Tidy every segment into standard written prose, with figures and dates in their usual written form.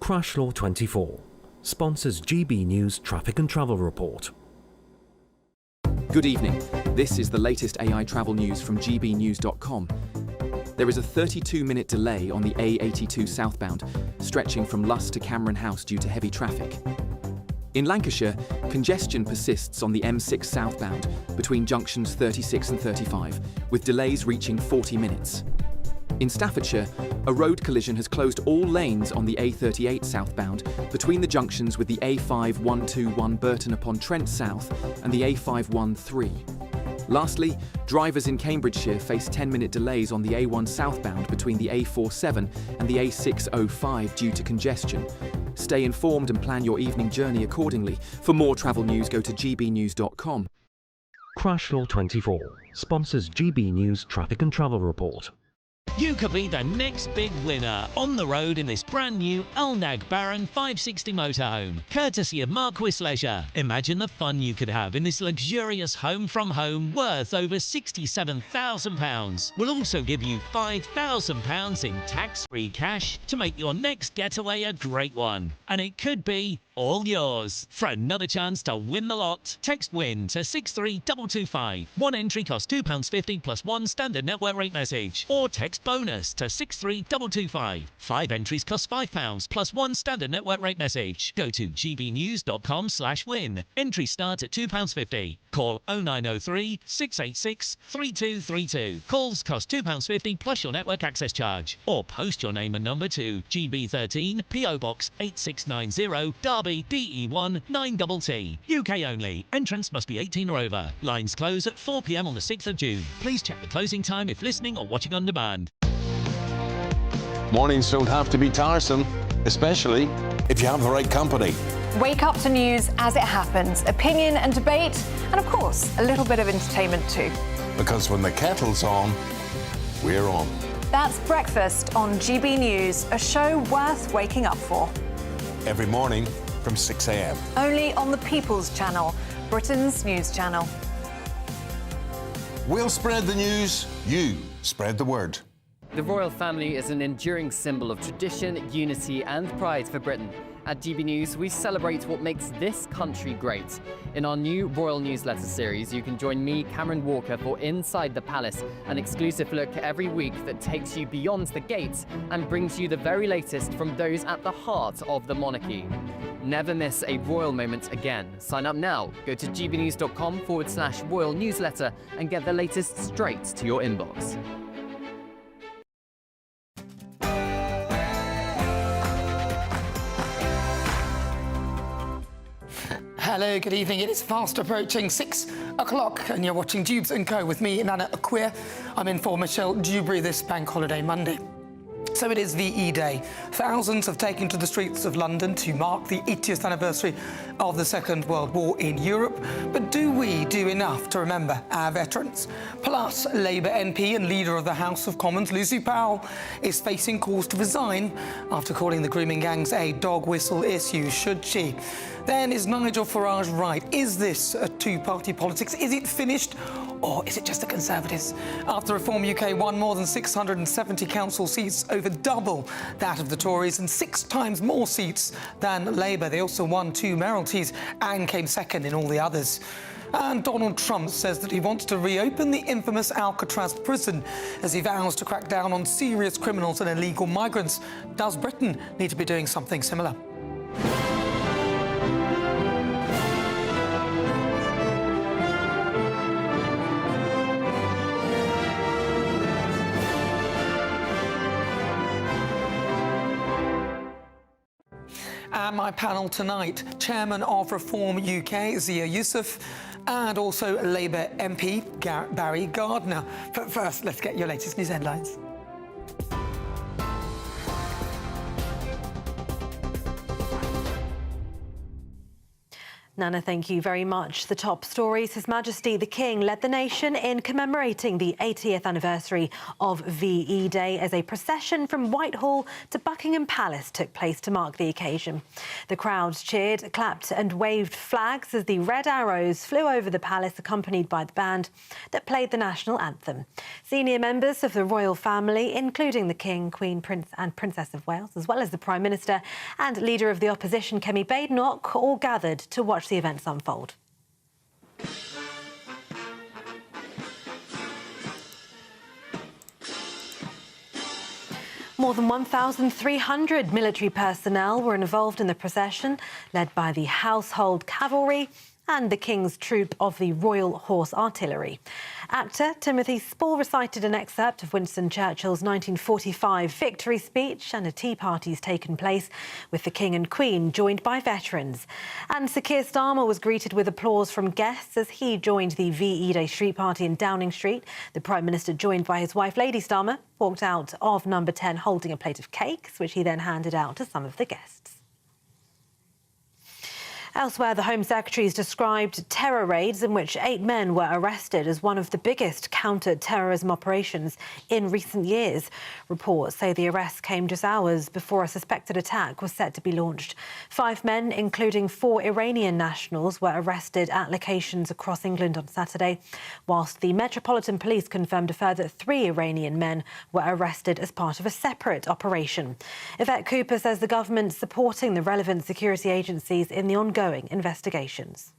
Crash Law 24 sponsors GBNews Traffic and Travel Report. Good evening. This is the latest AI travel news from GBNews.com. There is a 32-minute delay on the A82 southbound, stretching from Luss to Cameron House due to heavy traffic. In Lancashire, congestion persists on the M6 southbound between junctions 36 and 35, with delays reaching 40 minutes. In Staffordshire, a road collision has closed all lanes on the A38 southbound between the junctions with the A5121 Burton-upon-Trent South and the A513. Lastly, drivers in Cambridgeshire face 10-minute delays on the A1 southbound between the A47 and the A605 due to congestion. Stay informed and plan your evening journey accordingly. For more travel news, go to gbnews.com. Crash Law 24 sponsors GBNews Traffic and Travel Report. You could be the next big winner on the road in this brand new Alnag Baron 560 motorhome, courtesy of Marquis Leisure. Imagine the fun you could have in this luxurious home from home worth over £67,000. We'll also give you £5,000 in tax-free cash to make your next getaway a great one. And it could be all yours. For another chance to win the lot, text WIN to 63225. One entry costs £2.50 plus one standard network rate message. Or text BONUS to 63225. 5 entries cost £5 plus one standard network rate message. Go to gbnews.com/win. Entry start at £2.50. Call 0903 686 3232. Calls cost £2.50 plus your network access charge. Or post your name and number to GB13 PO Box 8690 Derby DE1 9TT. UK only. Entrance must be 18 or over. Lines close at 4 p.m. on the 6th of June. Please check the closing time if listening or watching on demand. Mornings don't have to be tiresome, especially if you have the right company. Wake up to news as it happens, opinion and debate, and of course, a little bit of entertainment too. Because when the kettle's on, we're on. That's Breakfast on GB News, a show worth waking up for. Every morning from 6 a.m. Only on the People's Channel, Britain's news channel. We'll spread the news, you spread the word. The royal family is an enduring symbol of tradition, unity and pride for Britain. At GB News, we celebrate what makes this country great. In our new royal newsletter series, you can join me, Cameron Walker, for Inside the Palace, an exclusive look every week that takes you beyond the gates and brings you the very latest from those at the heart of the monarchy. Never miss a royal moment again. Sign up now. Go to gbnews.com/royal newsletter and get the latest straight to your inbox. Hello, good evening. It is fast approaching 6 o'clock and you're watching Jubes and Co with me, Nana Aquia. I'm in for Michelle Dewberry this Bank Holiday Monday. So it is VE Day. Thousands have taken to the streets of London to mark the 80th anniversary of the Second World War in Europe. But do we do enough to remember our veterans? Plus, Labour MP and leader of the House of Commons, Lucy Powell, is facing calls to resign after calling the grooming gangs a dog whistle issue, should she? Then, is Nigel Farage right? Is this a two-party politics? Is it finished? Or is it just the Conservatives? After Reform UK won more than 670 council seats, over double that of the Tories, and 6 times more seats than Labour. They also won 2 mayoralties and came second in all the others. And Donald Trump says that he wants to reopen the infamous Alcatraz prison as he vows to crack down on serious criminals and illegal migrants. Does Britain need to be doing something similar? And my panel tonight, Chairman of Reform UK, Zia Youssef, and also Labour MP, Barry Gardner. But first, let's get your latest news headlines. Nana, thank you very much. The top stories. His Majesty the King led the nation in commemorating the 80th anniversary of VE Day as a procession from Whitehall to Buckingham Palace took place to mark the occasion. The crowds cheered, clapped and waved flags as the red arrows flew over the palace, accompanied by the band that played the national anthem. Senior members of the royal family, including the King, Queen, Prince and Princess of Wales, as well as the Prime Minister and Leader of the Opposition, Kemi Badenoch, all gathered to watch the events unfold. More than 1,300 military personnel were involved in the procession, led by the Household Cavalry and the King's Troop of the Royal Horse Artillery. Actor Timothy Spall recited an excerpt of Winston Churchill's 1945 victory speech, and a tea party's taken place with the King and Queen, joined by veterans. And Sir Keir Starmer was greeted with applause from guests as he joined the VE Day street party in Downing Street. The Prime Minister, joined by his wife Lady Starmer, walked out of Number 10 holding a plate of cakes, which he then handed out to some of the guests. Elsewhere, the Home Secretary's described terror raids in which 8 men were arrested as one of the biggest counter-terrorism operations in recent years. Reports say the arrest came just hours before a suspected attack was set to be launched. 5 men, including 4 Iranian nationals, were arrested at locations across England on Saturday, whilst the Metropolitan Police confirmed a further 3 Iranian men were arrested as part of a separate operation. Yvette Cooper says the government's supporting the relevant security agencies in the ongoing investigations.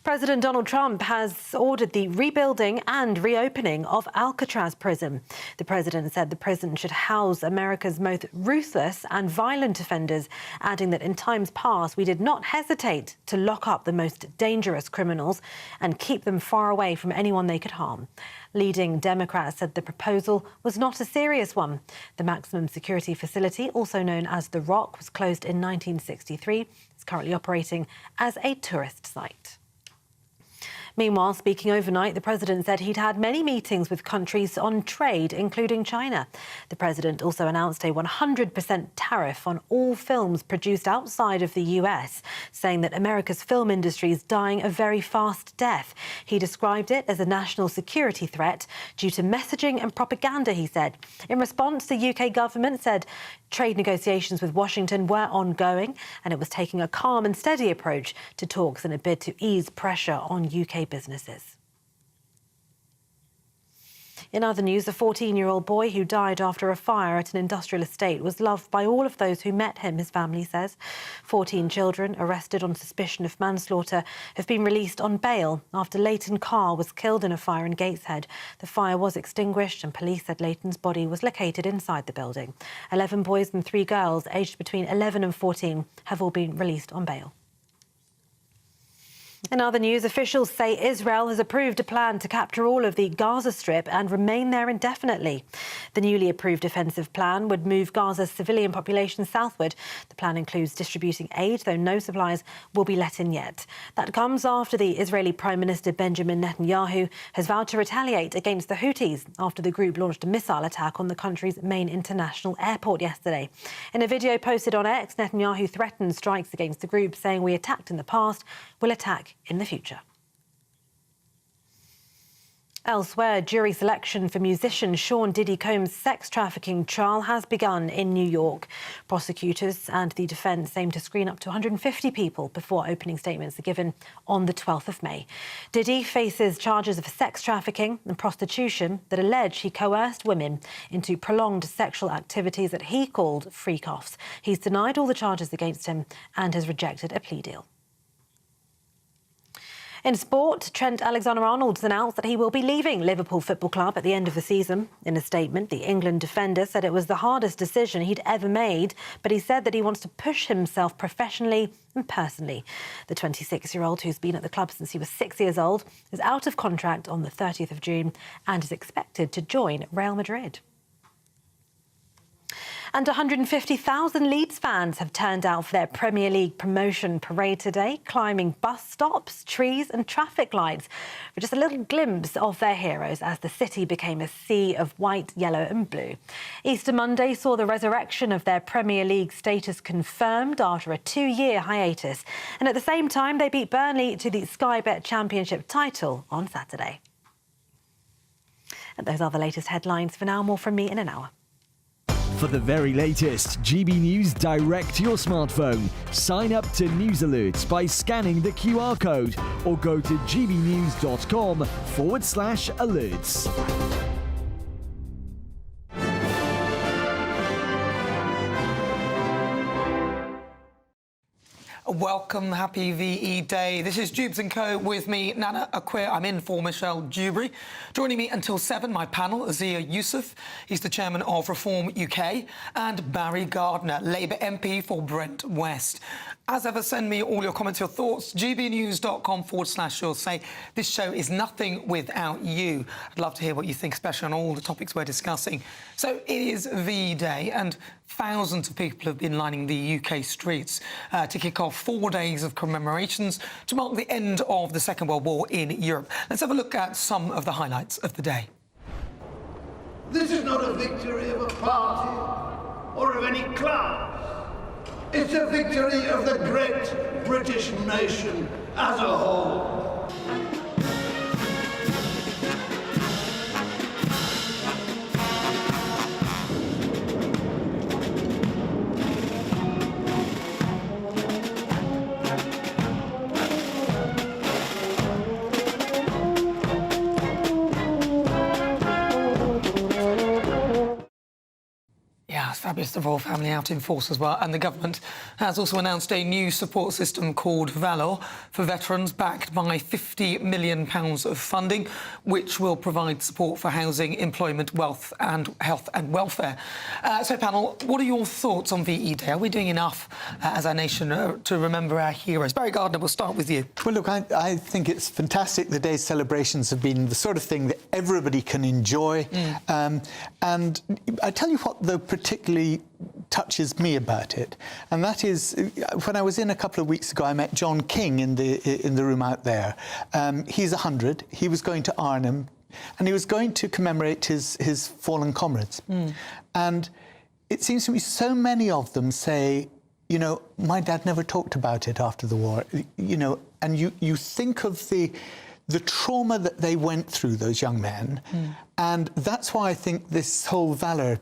President Donald Trump has ordered the rebuilding and reopening of Alcatraz prison. The president said the prison should house America's most ruthless and violent offenders, adding that in times past we did not hesitate to lock up the most dangerous criminals and keep them far away from anyone they could harm. Leading Democrats said the proposal was not a serious one. The maximum security facility, also known as The Rock, was closed in 1963. It's currently operating as a tourist site. Meanwhile, speaking overnight, the president said he'd had many meetings with countries on trade, including China. The president also announced a 100% tariff on all films produced outside of the US, saying that America's film industry is dying a very fast death. He described it as a national security threat due to messaging and propaganda, he said. In response, the UK government said trade negotiations with Washington were ongoing and it was taking a calm and steady approach to talks in a bid to ease pressure on UK businesses. In other news, a 14-year-old boy who died after a fire at an industrial estate was loved by all of those who met him, his family says. 14 children arrested on suspicion of manslaughter have been released on bail after Leighton Carr was killed in a fire in Gateshead. The fire was extinguished and police said Leighton's body was located inside the building. 11 boys and 3 girls aged between 11 and 14 have all been released on bail. In other news, officials say Israel has approved a plan to capture all of the Gaza Strip and remain there indefinitely. The newly approved offensive plan would move Gaza's civilian population southward. The plan includes distributing aid, though no supplies will be let in yet. That comes after the Israeli Prime Minister Benjamin Netanyahu has vowed to retaliate against the Houthis after the group launched a missile attack on the country's main international airport yesterday. In a video posted on X, Netanyahu threatened strikes against the group, saying, "We attacked in the past, we'll attack in the future." Elsewhere, jury selection for musician Sean Diddy Combs' sex trafficking trial has begun in New York. Prosecutors and the defence aim to screen up to 150 people before opening statements are given on the 12th of May. Diddy faces charges of sex trafficking and prostitution that allege he coerced women into prolonged sexual activities that he called freak-offs. He's denied all the charges against him and has rejected a plea deal. In sport, Trent Alexander-Arnold has announced that he will be leaving Liverpool Football Club at the end of the season. In a statement, the England defender said it was the hardest decision he'd ever made, but he said that he wants to push himself professionally and personally. The 26-year-old, who's been at the club since he was 6 years old, is out of contract on the 30th of June and is expected to join Real Madrid. And 150,000 Leeds fans have turned out for their Premier League promotion parade today, climbing bus stops, trees and traffic lights for just a little glimpse of their heroes as the city became a sea of white, yellow and blue. Easter Monday saw the resurrection of their Premier League status confirmed after a 2-year hiatus. And at the same time, they beat Burnley to the Sky Bet Championship title on Saturday. And those are the latest headlines. For now, more from me in an hour. For the very latest GB News direct to your smartphone, sign up to News Alerts by scanning the QR code or go to gbnews.com/alerts. Welcome, happy VE Day. This is Jubes and Co with me, Nana Akwe. I'm in for Michelle Dewberry. Joining me until 7, my panel, Azia Youssef. He's the chairman of Reform UK, and Barry Gardner, Labour MP for Brent West. As ever, send me all your comments, your thoughts. gbnews.com/you'll say. This show is nothing without you. I'd love to hear what you think, especially on all the topics we're discussing. So it is VE Day, and thousands of people have been lining the UK streets to kick off 4 days of commemorations to mark the end of the Second World War in Europe. Let's have a look at some of the highlights of the day. This is not a victory of a party or of any class. It's a victory of the great British nation as a whole. Fabulous, the royal family out in force as well. And the government has also announced a new support system called Valor for veterans, backed by £50 million of funding, which will provide support for housing, employment, wealth and health and welfare. So, panel, what are your thoughts on VE Day? Are we doing enough as a nation to remember our heroes? Barry Gardner, we'll start with you. Well, look, I think it's fantastic. The day's celebrations have been the sort of thing that everybody can enjoy. And I tell you what, though, particularly touches me about it, and that is when I was in a couple of weeks ago, I met John King in the room out there. He's 100. He was going to Arnhem, and he was going to commemorate his fallen comrades. And it seems to me so many of them say, you know, my dad never talked about it after the war. You know, and you think of the trauma that they went through, those young men, and that's why I think this whole Valour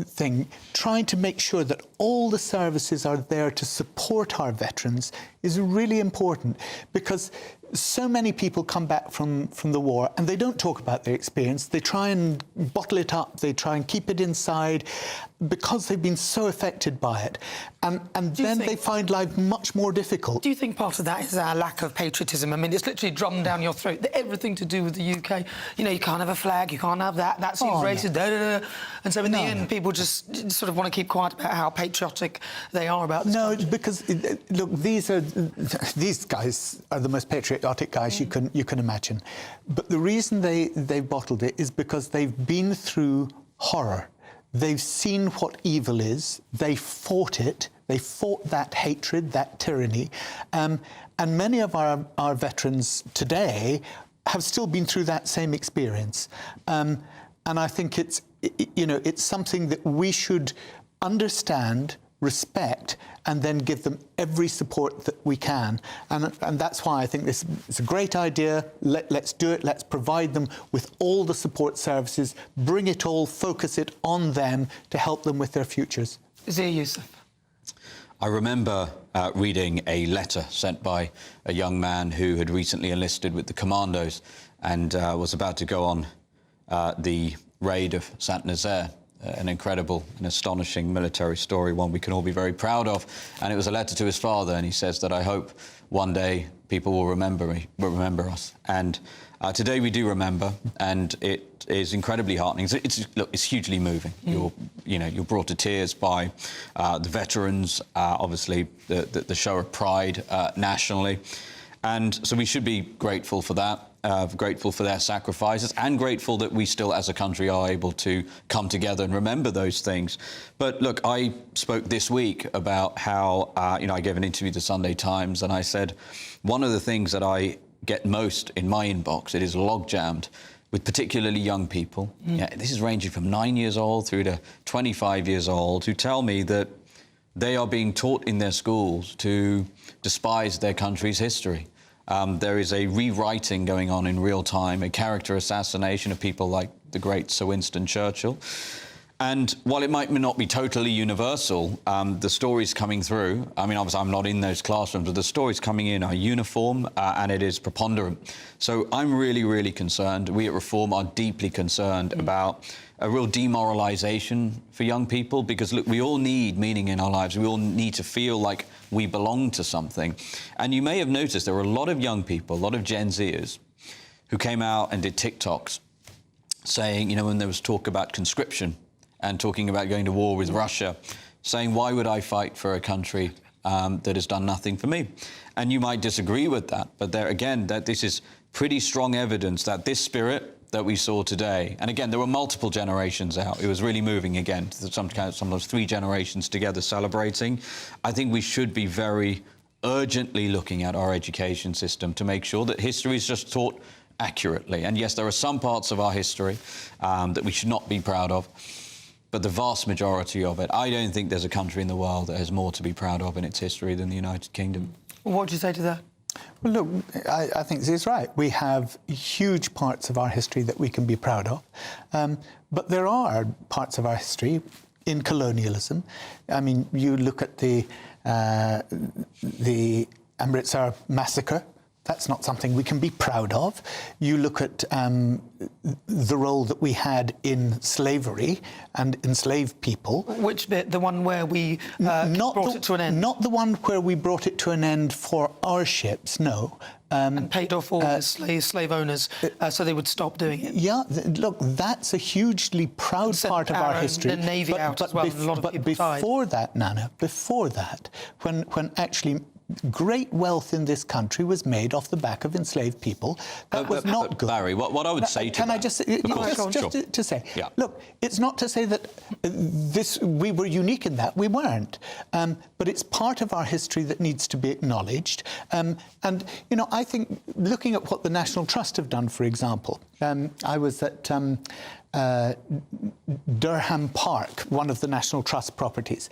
thing, trying to make sure that all the services are there to support our veterans, is really important, because so many people come back from the war and they don't talk about their experience. They try and bottle it up, they try and keep it inside because they've been so affected by it. And then they find life much more difficult. Do you think part of that is our lack of patriotism? I mean, it's literally drummed down your throat that everything to do with the UK, you know, you can't have a flag, you can't have that seems racist, And so in the end, people just sort of want to keep quiet about how patriotic they are about this country. Because, look, these guys are the most patriotic guys you can imagine. But the reason they bottled it is because they've been through horror. They've seen what evil is. They fought it. They fought that hatred, that tyranny. And many of our veterans today have still been through that same experience. And I think it's something that we should understand, respect, and then give them every support that we can. And that's why I think this is a great idea. Let's do it. Let's provide them with all the support services, bring it all, focus it on them to help them with their futures. Azia Youssef. I remember reading a letter sent by a young man who had recently enlisted with the commandos and was about to go on the raid of Saint-Nazaire. An incredible and astonishing military story, one we can all be very proud of. And it was a letter to his father, and he says that I hope one day people will remember us. And today we do remember, and it is incredibly heartening. It's hugely moving. You're brought to tears by the veterans, obviously the show of pride nationally. And so we should be grateful for that. grateful for their sacrifices, and grateful that we still, as a country, are able to come together and remember those things. But look, I spoke this week about how, I gave an interview to the Sunday Times, and I said one of the things that I get most in my inbox, it is log-jammed with particularly young people. Yeah, this is ranging from 9 years old through to 25 years old, who tell me that they are being taught in their schools to despise their country's history. There is a rewriting going on in real time, a character assassination of people like the great Sir Winston Churchill. And while it might not be totally universal, the stories coming through, I mean, obviously I'm not in those classrooms, but the stories coming in are uniform and it is preponderant. So I'm really, really concerned. We at Reform are deeply concerned about a real demoralisation for young people, because, look, we all need meaning in our lives. We all need to feel like we belong to something. And you may have noticed there were a lot of young people, a lot of Gen Zers, who came out and did TikToks saying, when there was talk about conscription and talking about going to war with Russia, saying, why would I fight for a country that has done nothing for me? And you might disagree with that, but there again, that this is pretty strong evidence that this spirit that we saw today, and again, there were multiple generations out. It was really moving again, sometimes 3 generations together celebrating. I think we should be very urgently looking at our education system to make sure that history is just taught accurately. And yes, there are some parts of our history that we should not be proud of, but the vast majority of it, I don't think there's a country in the world that has more to be proud of in its history than the United Kingdom. What would you say to that? Well, look, I think this is right. We have huge parts of our history that we can be proud of. But there are parts of our history in colonialism. I mean, you look at the Amritsar massacre. That's not something we can be proud of. You look at the role that we had in slavery and enslaved people. Which bit? The one where we brought it to an end? Not the one where we brought it to an end for our ships, no. And paid off all the slave owners so they would stop doing it. Yeah, look, that's a hugely proud part of our history. The Navy out as well, a lot of people died. Before that, Nana, before that, when actually great wealth in this country was made off the back of enslaved people. That was not good. Barry, what I would say to Can I just say, yeah. Look, it's not to say that we were unique in that. We weren't. But it's part of our history that needs to be acknowledged. And, I think looking at what the National Trust have done, for example, I was at Durham Park, one of the National Trust properties.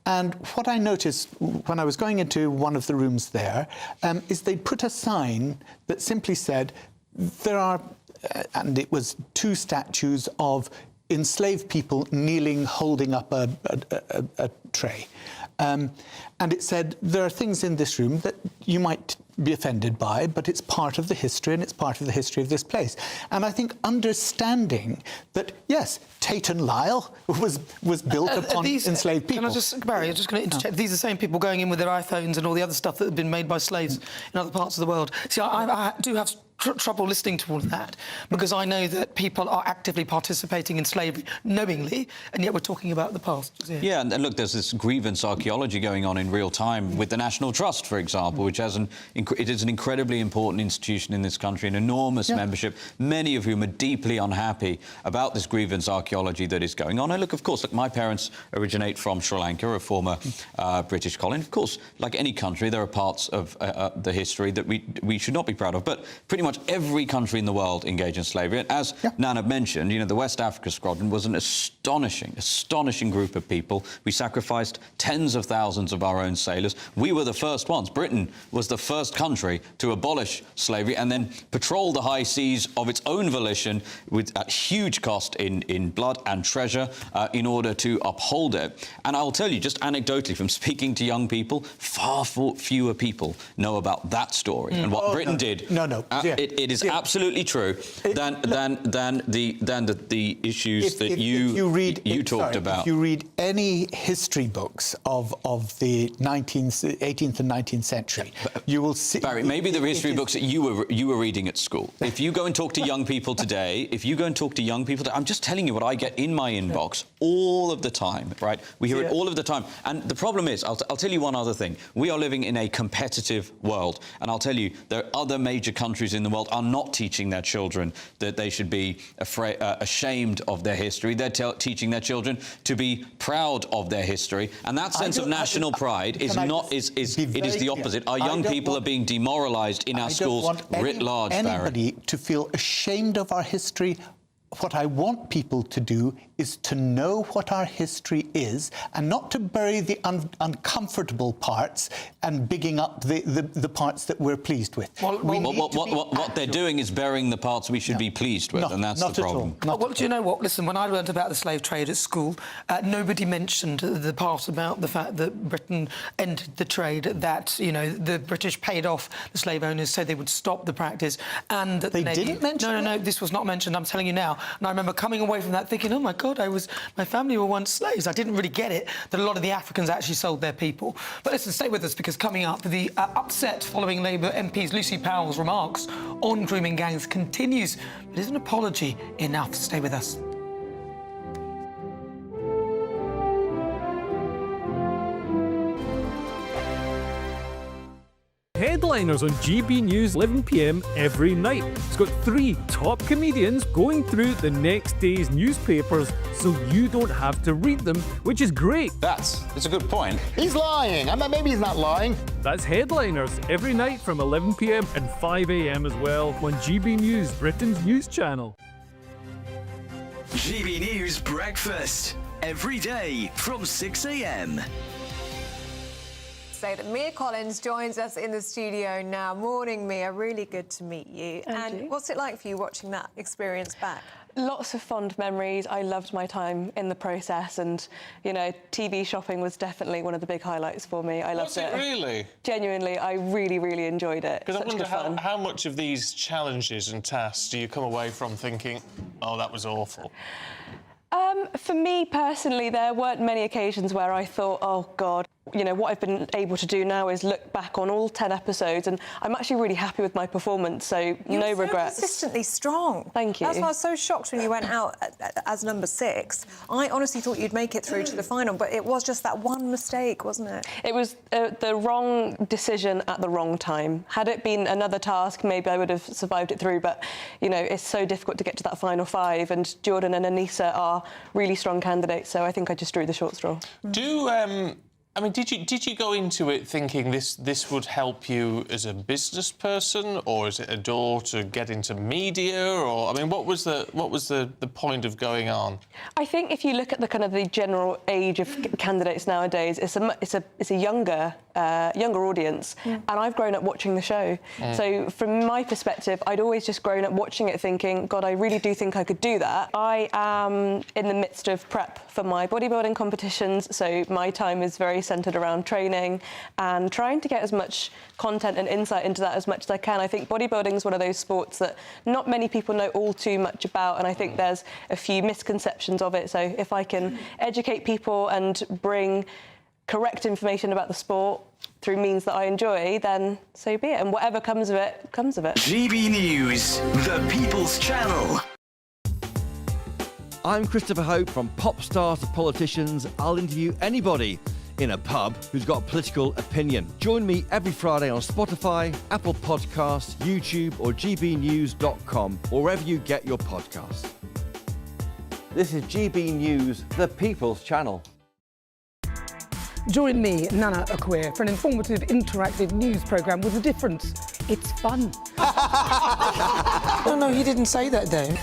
And what I noticed when I was going into one of the rooms there is they put a sign that simply said, there are, and it was 2 statues of enslaved people kneeling, holding up a tray. And it said, there are things in this room that you might be offended by, but it's part of the history, and it's part of the history of this place. And I think understanding that, yes, Tate and Lyle was built upon enslaved people. Can I just, Barry, I'm just going to interject. These are the same people going in with their iPhones and all the other stuff that had been made by slaves in other parts of the world. See, I do have trouble listening to all of that, because I know that people are actively participating in slavery knowingly, and yet we're talking about the past. Yeah, and look, there's this grievance archaeology going on in real time with the National Trust, for example, which has it is an incredibly important institution in this country, an enormous membership, many of whom are deeply unhappy about this grievance archaeology that is going on. And look, of course, my parents originate from Sri Lanka, a former British colony. Of course, like any country, there are parts of the history that we should not be proud of, but pretty much every country in the world engaged in slavery. And as Nana mentioned, the West Africa Squadron was an astonishing group of people. We sacrificed tens of thousands of our own sailors. We were the first ones. Britain was the first country to abolish slavery and then patrol the high seas of its own volition with huge cost in blood and treasure in order to uphold it. And I'll tell you, just anecdotally, from speaking to young people, far fewer people know about that story and what Britain did. It is absolutely true than the issues that you talked about. If you read any history books of the 18th and 19th century, you will see. Barry, maybe the history books that you were reading at school. If you go and talk to young people today, I'm just telling you what I get in my inbox all of the time. Right? We hear it all of the time. And the problem is, I'll tell you one other thing. We are living in a competitive world, and I'll tell you there are other major countries in in the world are not teaching their children that they should be ashamed of their history. They're teaching their children to be proud of their history, and that sense of national pride is the opposite. Our young people are being demoralised in our schools writ large. Anybody to feel ashamed of our history. What I want people to do is to know what our history is and not to bury the uncomfortable parts and bigging up the parts that we're pleased with. What they're doing is burying the parts we should be pleased with, and that's the problem. Well, do you know what? Listen, when I learned about the slave trade at school, nobody mentioned the part about the fact that Britain ended the trade, that, you know, the British paid off the slave owners so they would stop the practice, and that they didn't mention No, this was not mentioned. I'm telling you now. And I remember coming away from that thinking, oh, my God, my family were once slaves. I didn't really get it, that a lot of the Africans actually sold their people. But listen, stay with us, because coming up, the upset following Labour MP's Lucy Powell's remarks on grooming gangs continues. But is an apology enough? Stay with us. Headliners on GB News 11 p.m. every night. It's got 3 top comedians going through the next day's newspapers so you don't have to read them, which is great. That's a good point. He's lying. I mean, maybe he's not lying. That's Headliners every night from 11 p.m. and 5 a.m. as well on GB News, Britain's news channel. GB News Breakfast every day from 6 a.m. Say that Mia Collins joins us in the studio now. Morning, Mia. Really good to meet you. And what's it like for you watching that experience back? Lots of fond memories. I loved my time in the process, and, you know, TV shopping was definitely one of the big highlights for me. I loved it. Really? Genuinely, I really, really enjoyed it. Because I wonder how much of these challenges and tasks do you come away from thinking, oh, that was awful? For me personally, there weren't many occasions where I thought, oh God, you know, what I've been able to do now is look back on all 10 episodes, and I'm actually really happy with my performance, so no regrets. You're consistently strong. Thank you. That's why I was so shocked when you went out as number 6. I honestly thought you'd make it through to the final, but it was just that one mistake, wasn't it? It was the wrong decision at the wrong time. Had it been another task, maybe I would have survived it through, but, you know, it's so difficult to get to that final 5, and Jordan and Anissa are really strong candidates, so I think I just drew the short straw. I mean, did you go into it thinking this would help you as a business person, or is it a door to get into media, or I mean, what was the point of going on? I think if you look at the kind of the general age of candidates nowadays, it's a younger audience, and I've grown up watching the show. So from my perspective, I'd always just grown up watching it, thinking, God, I really do think I could do that. I am in the midst of prep for my bodybuilding competitions, so my time is very centred around training and trying to get as much content and insight into that as much as I can. I think bodybuilding is one of those sports that not many people know all too much about, and I think there's a few misconceptions of it. So if I can educate people and bring correct information about the sport through means that I enjoy, then so be it. And whatever comes of it, comes of it. GB News, the People's Channel. I'm Christopher Hope. From pop stars to politicians, I'll interview anybody in a pub who's got a political opinion. Join me every Friday on Spotify, Apple Podcasts, YouTube or GBNews.com, or wherever you get your podcasts. This is GB News, the People's Channel. Join me, Nana Akweer, for an informative, interactive news programme with a difference. It's fun. No, he didn't say that, Dave.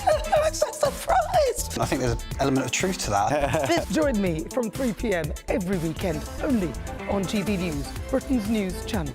I'm so surprised. I think there's an element of truth to that. Join me from 3 p.m. every weekend, only on GB News, Britain's news channel.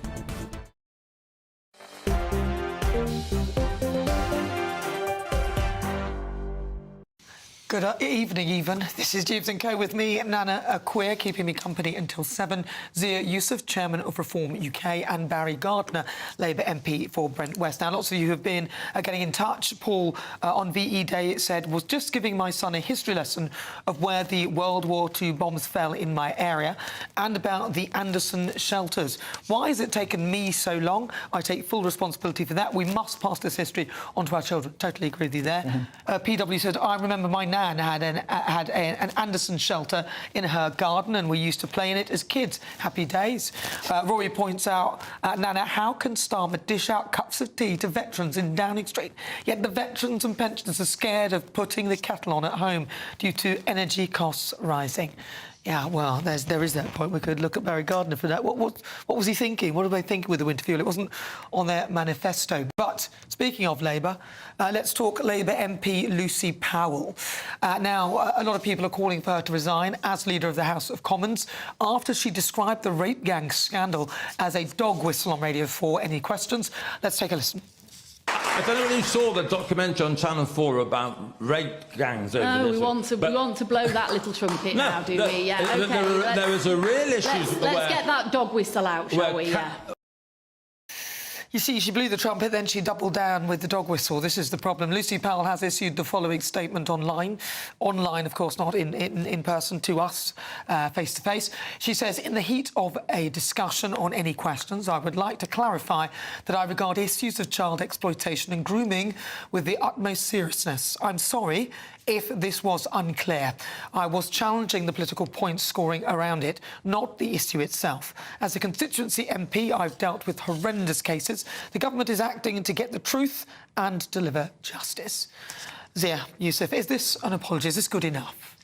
Good evening, even. This is Jubes and Co with me, Nana Akweer, keeping me company until 7. Zia Youssef, Chairman of Reform UK, and Barry Gardner, Labour MP for Brent West. Now, lots of you have been getting in touch. Paul, on VE Day, said, was just giving my son a history lesson of where the World War II bombs fell in my area and about the Anderson shelters. Why has it taken me so long? I take full responsibility for that. We must pass this history on to our children. Totally agree with you there. PW said, I remember my nan Nan had an Anderson shelter in her garden, and we used to play in it as kids. Happy days. Rory points out, Nana, how can Starmer dish out cups of tea to veterans in Downing Street, yet the veterans and pensioners are scared of putting the kettle on at home due to energy costs rising? Yeah, well, there is that point. We could look at Barry Gardiner for that. What was he thinking? What were they thinking with the winter fuel? It wasn't on their manifesto. But speaking of Labour, let's talk Labour MP Lucy Powell. Now, a lot of people are calling for her to resign as Leader of the House of Commons after she described the rape gang scandal as a dog whistle on Radio 4. Any questions? Let's take a listen. I don't know if you saw the documentary on Channel 4 about rape gangs over No, this. we want to blow that little trumpet now, do we? Yeah, OK. There was a real issue Let's get that dog whistle out, shall we? Yeah. You see, she blew the trumpet, then she doubled down with the dog whistle. This is the problem. Lucy Powell has issued the following statement online. Online, of course, not in person to us, face-to-face. She says, in the heat of a discussion on any questions, I would like to clarify that I regard issues of child exploitation and grooming with the utmost seriousness. I'm sorry if this was unclear. I was challenging the political point scoring around it, not the issue itself. As a constituency MP, I've dealt with horrendous cases. The government is acting to get the truth and deliver justice. Zia, Youssef, is this an apology? Is this good enough?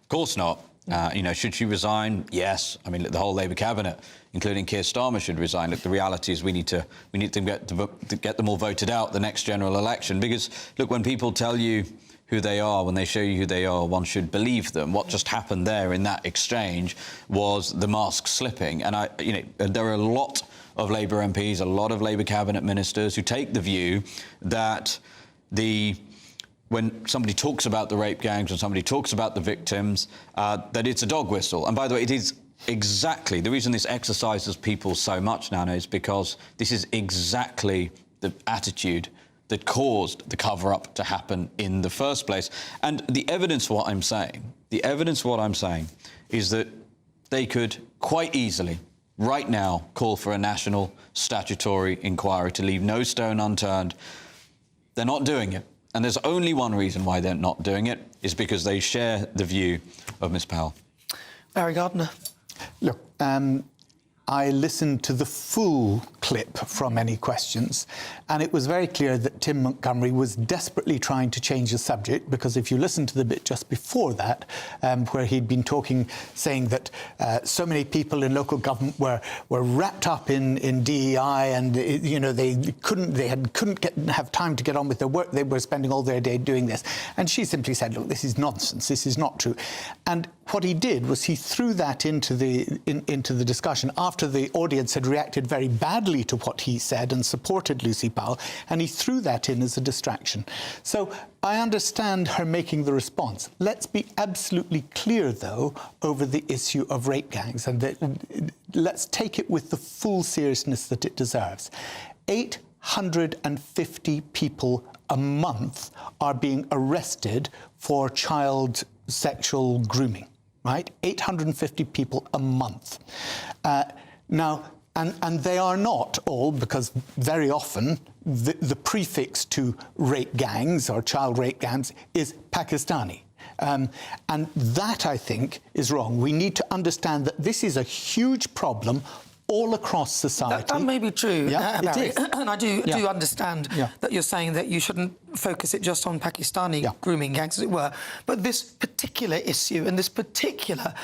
Of course not. You know, should she resign? Yes. I mean, look, the whole Labour cabinet, including Keir Starmer, should resign. Look, the reality is we need to get them all voted out the next general election. Because look, when people tell you who they are, when they show you who they are, one should believe them. What just happened there in that exchange was the mask slipping. And there are a lot of Labour MPs, a lot of Labour cabinet ministers who take the view that when somebody talks about the rape gangs, when somebody talks about the victims, that it's a dog whistle. And by the way, it is exactly the reason this exercises people so much, Nana, is because this is exactly the attitude that caused the cover-up to happen in the first place. And the evidence for what I'm saying is that they could quite easily, right now, call for a national statutory inquiry to leave no stone unturned. They're not doing it. And there's only one reason why they're not doing it, is because they share the view of Miss Powell. Barry Gardiner. Look, I listened to the full clip from Any Questions, and it was very clear that Tim Montgomery was desperately trying to change the subject, because if you listen to the bit just before that, where he'd been saying that so many people in local government were wrapped up in DEI, and they couldn't have time to get on with their work. They were spending all their day doing this, and she simply said, "Look, this is nonsense. This is not true." And what he did was he threw that into the discussion after the audience had reacted very badly to what he said and supported Lucy Powell, and he threw that in as a distraction. So I understand her making the response. Let's be absolutely clear, though, over the issue of rape gangs, and let's take it with the full seriousness that it deserves. 850 people a month are being arrested for child sexual grooming. Right? 850 people a month. Now, and they are not all, because very often the prefix to rape gangs or child rape gangs is Pakistani. And that, I think, is wrong. We need to understand that this is a huge problem all across society. That may be true, yeah, Barry. it is. And I do understand that you're saying that you shouldn't focus it just on Pakistani grooming gangs, as it were. But this particular issue and this particular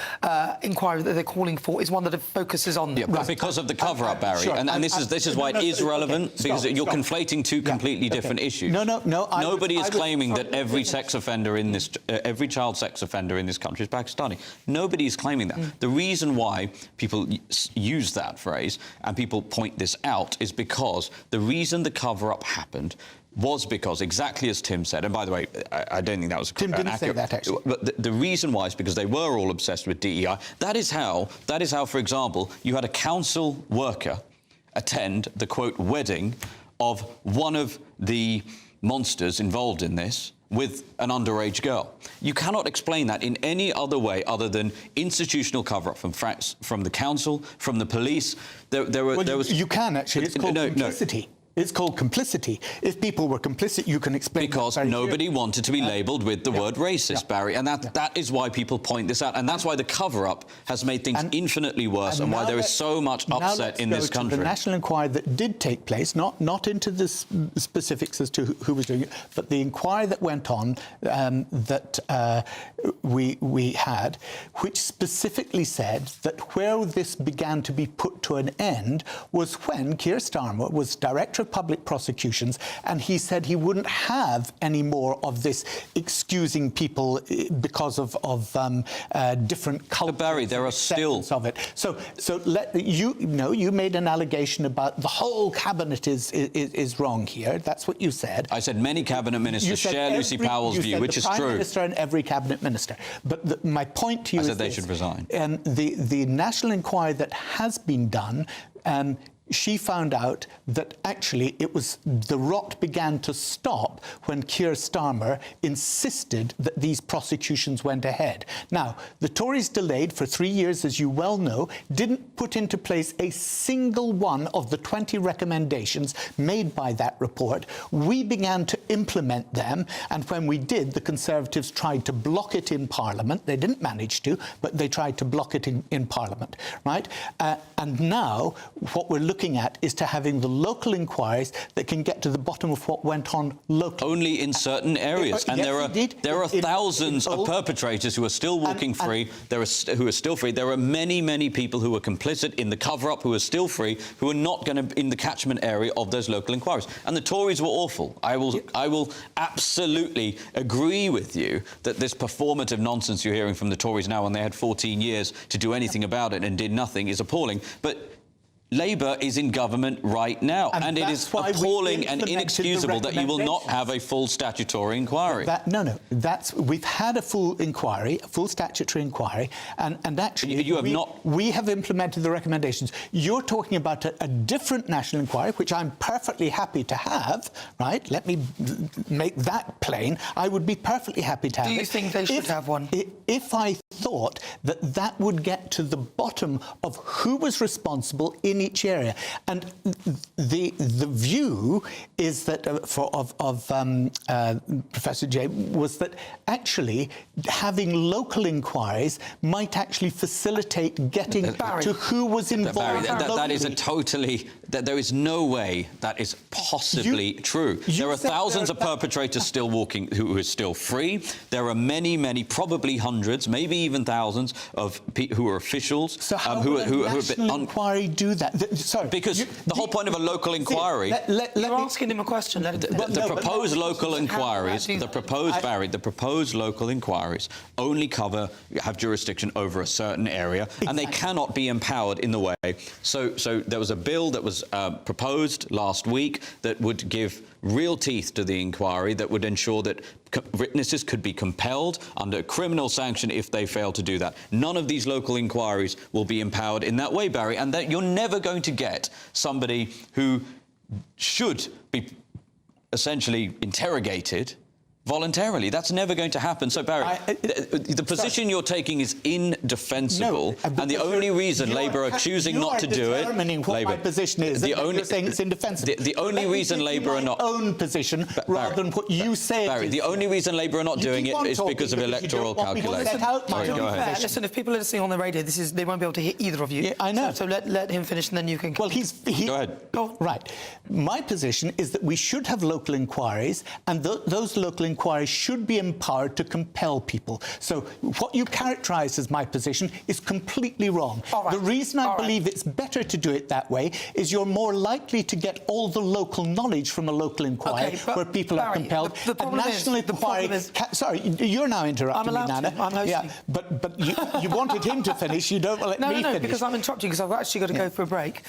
inquiry that they're calling for is one that focuses on... Yeah, but because of the cover-up, Barry. Sure. And this is why it is relevant, because you're conflating two completely different issues. No. Nobody is claiming that every sex offender in this... every child sex offender in this country is Pakistani. Nobody is claiming that. The reason why people use that phrase and people point this out is because the reason the cover-up happened was because, exactly as Tim said, and by the way, I don't think that was Tim didn't say that, actually. But the reason why is because they were all obsessed with DEI. That is how, for example, you had a council worker attend the, quote, wedding of one of the monsters involved in this with an underage girl. You cannot explain that in any other way other than institutional cover-up from the council, from the police. You can, actually. It's called complicity. It's called complicity. If people were complicit, you can explain. Because nobody wanted to be labelled with the word racist, Barry, and that is why people point this out, and that's why the cover-up has made things infinitely worse, and why there is so much upset in this country. The national inquiry that did take place, not into the specifics as to who was doing it, but the inquiry that went on that we had, which specifically said that where this began to be put to an end was when Keir Starmer was Director of Public Prosecutions, and he said he wouldn't have any more of this excusing people because of different cultures. Barry, there are still of it. So you made an allegation about the whole cabinet is wrong here. That's what you said. I said many cabinet ministers share Lucy Powell's view, which is true. The Prime Minister and every cabinet minister. But my point to you is they should resign. The national inquiry that has been done. She found out that actually the rot began to stop when Keir Starmer insisted that these prosecutions went ahead. Now, the Tories delayed for 3 years, as you well know, didn't put into place a single one of the 20 recommendations made by that report. We began to implement them, and when we did, the Conservatives tried to block it in Parliament. They didn't manage to, but they tried to block it in Parliament, right? And now, what we're looking at is to having the local inquiries that can get to the bottom of what went on locally. Only in certain areas. And yes, there are thousands of perpetrators who are still walking free, who are still free. There are many, many people who are complicit in the cover-up who are still free, who are not going to in the catchment area of those local inquiries. And the Tories were awful. I will absolutely agree with you that this performative nonsense you're hearing from the Tories now, when they had 14 years to do anything about it and did nothing, is appalling. But Labour is in government right now, and it is appalling and inexcusable that you will not have a full statutory inquiry. We've had a full inquiry, a full statutory inquiry, and actually we have implemented the recommendations. You're talking about a different national inquiry, which I'm perfectly happy to have, right? Let me make that plain. I would be perfectly happy to have it. Do you think they should have one? If I thought that would get to the bottom of who was responsible in each area, and the view is that Professor Jay was that actually having local inquiries might actually facilitate getting to who was involved. That is there is no way that is possibly true. There are thousands of perpetrators still walking who are still free. There are many, many, probably hundreds, maybe even thousands of people who are officials. So how would a national inquiry do that? Sorry, because the whole point of a local inquiry. You're asking him a question. The proposed local inquiries, the proposed local inquiries only have jurisdiction over a certain area, and they cannot be empowered in the way. So there was a bill that was proposed last week that would give real teeth to the inquiry, that would ensure that witnesses could be compelled under criminal sanction if they fail to do that. None of these local inquiries will be empowered in that way, Barry, and that you're never going to get somebody who should be essentially interrogated voluntarily. That's never going to happen. So, Barry, the position you're taking is indefensible, and the only reason Labour are choosing not to do it... what my position is, you're saying it's indefensible. The only reason Labour are not... own position, rather than what you say... Barry, the only reason Labour are not doing it is because of electoral calculation. Go ahead. Listen, if people are listening on the radio, they won't be able to hear either of you. Yeah, I know. So let him finish, and then you can... Well, Go ahead. Go. Right. My position is that we should have local inquiries, and those local inquiries should be empowered to compel people. So what you characterise as my position is completely wrong. The reason I believe it's better to do it that way is you're more likely to get all the local knowledge from a local inquiry where people are compelled. A national inquiry... Sorry, you're now interrupting me, Nana. I'm hosting. Yeah, but you wanted him to finish. You don't let me finish. No, because I'm interrupting, because I've actually got to go for a break.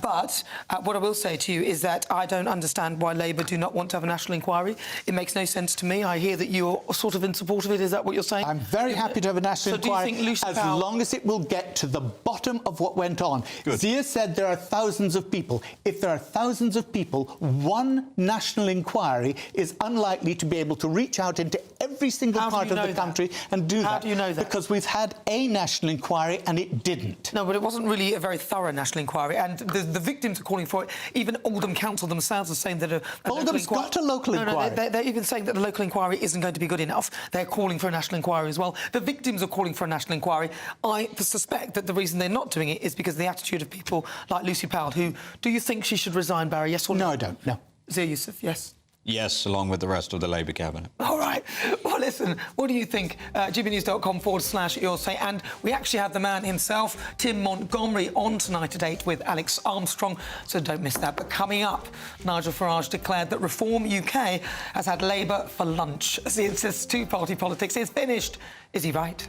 But what I will say to you is that I don't understand why Labour do not want to have a national inquiry. It makes no sense to me. I hear that you're sort of in support of it. Is that what you're saying? I'm very happy to have a national inquiry, do you think Lucy as Powell... long as it will get to the bottom of what went on. Zia said there are thousands of people. If there are thousands of people, one national inquiry is unlikely to be able to reach out into every single part of the country and do that. How do you know that? Because we've had a national inquiry and it didn't. No, but it wasn't really a very thorough national inquiry, and the victims are calling for it. Even Oldham Council themselves are saying that Oldham's got a local inquiry. They're even saying that the local inquiry isn't going to be good enough. They're calling for a national inquiry as well. The victims are calling for a national inquiry. I suspect that the reason they're not doing it is because of the attitude of people like Lucy Powell, who... Do you think she should resign, Barry, yes or no? No, I don't, no. Zia Youssef, yes? Yes, along with the rest of the Labour cabinet. All right. Well, listen, what do you think? GBNews.com/you'll say. And we actually have the man himself, Tim Montgomery, on tonight at 8 with Alex Armstrong, so don't miss that. But coming up, Nigel Farage declared that Reform UK has had Labour for lunch. As he insists two-party politics is finished. Is he right?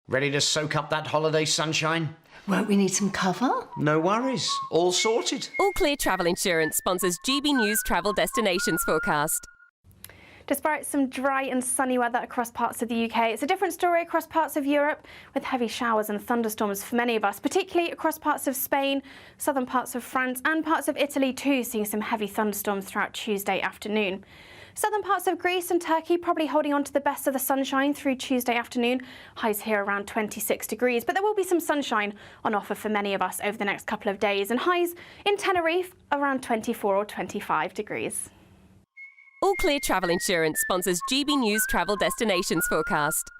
Ready to soak up that holiday sunshine? Won't we need some cover? No worries. All sorted. All Clear Travel Insurance sponsors GB News Travel Destinations Forecast. Despite some dry and sunny weather across parts of the UK, it's a different story across parts of Europe, with heavy showers and thunderstorms for many of us, particularly across parts of Spain, southern parts of France and parts of Italy too, seeing some heavy thunderstorms throughout Tuesday afternoon. Southern parts of Greece and Turkey probably holding on to the best of the sunshine through Tuesday afternoon. Highs here around 26 degrees, but there will be some sunshine on offer for many of us over the next couple of days, and highs in Tenerife around 24 or 25 degrees. All Clear Travel Insurance sponsors GB News Travel Destinations Forecast.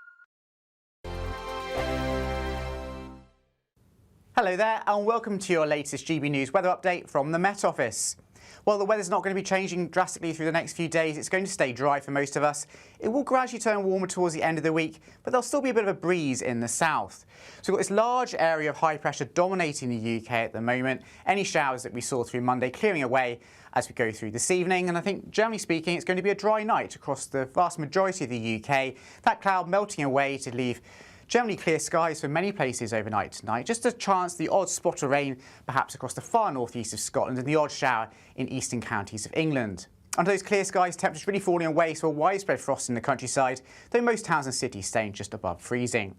Hello there and welcome to your latest GB News weather update from the Met Office. Well, the weather's not going to be changing drastically through the next few days. It's going to stay dry for most of us. It will gradually turn warmer towards the end of the week, but there'll still be a bit of a breeze in the south. So we've got this large area of high pressure dominating the UK at the moment. Any showers that we saw through Monday clearing away as we go through this evening. And I think, generally speaking, it's going to be a dry night across the vast majority of the UK. That cloud melting away to leave generally clear skies for many places overnight tonight. Just a chance the odd spot of rain perhaps across the far northeast of Scotland and the odd shower in eastern counties of England. Under those clear skies, temperatures really falling away, so a widespread frost in the countryside, though most towns and cities staying just above freezing.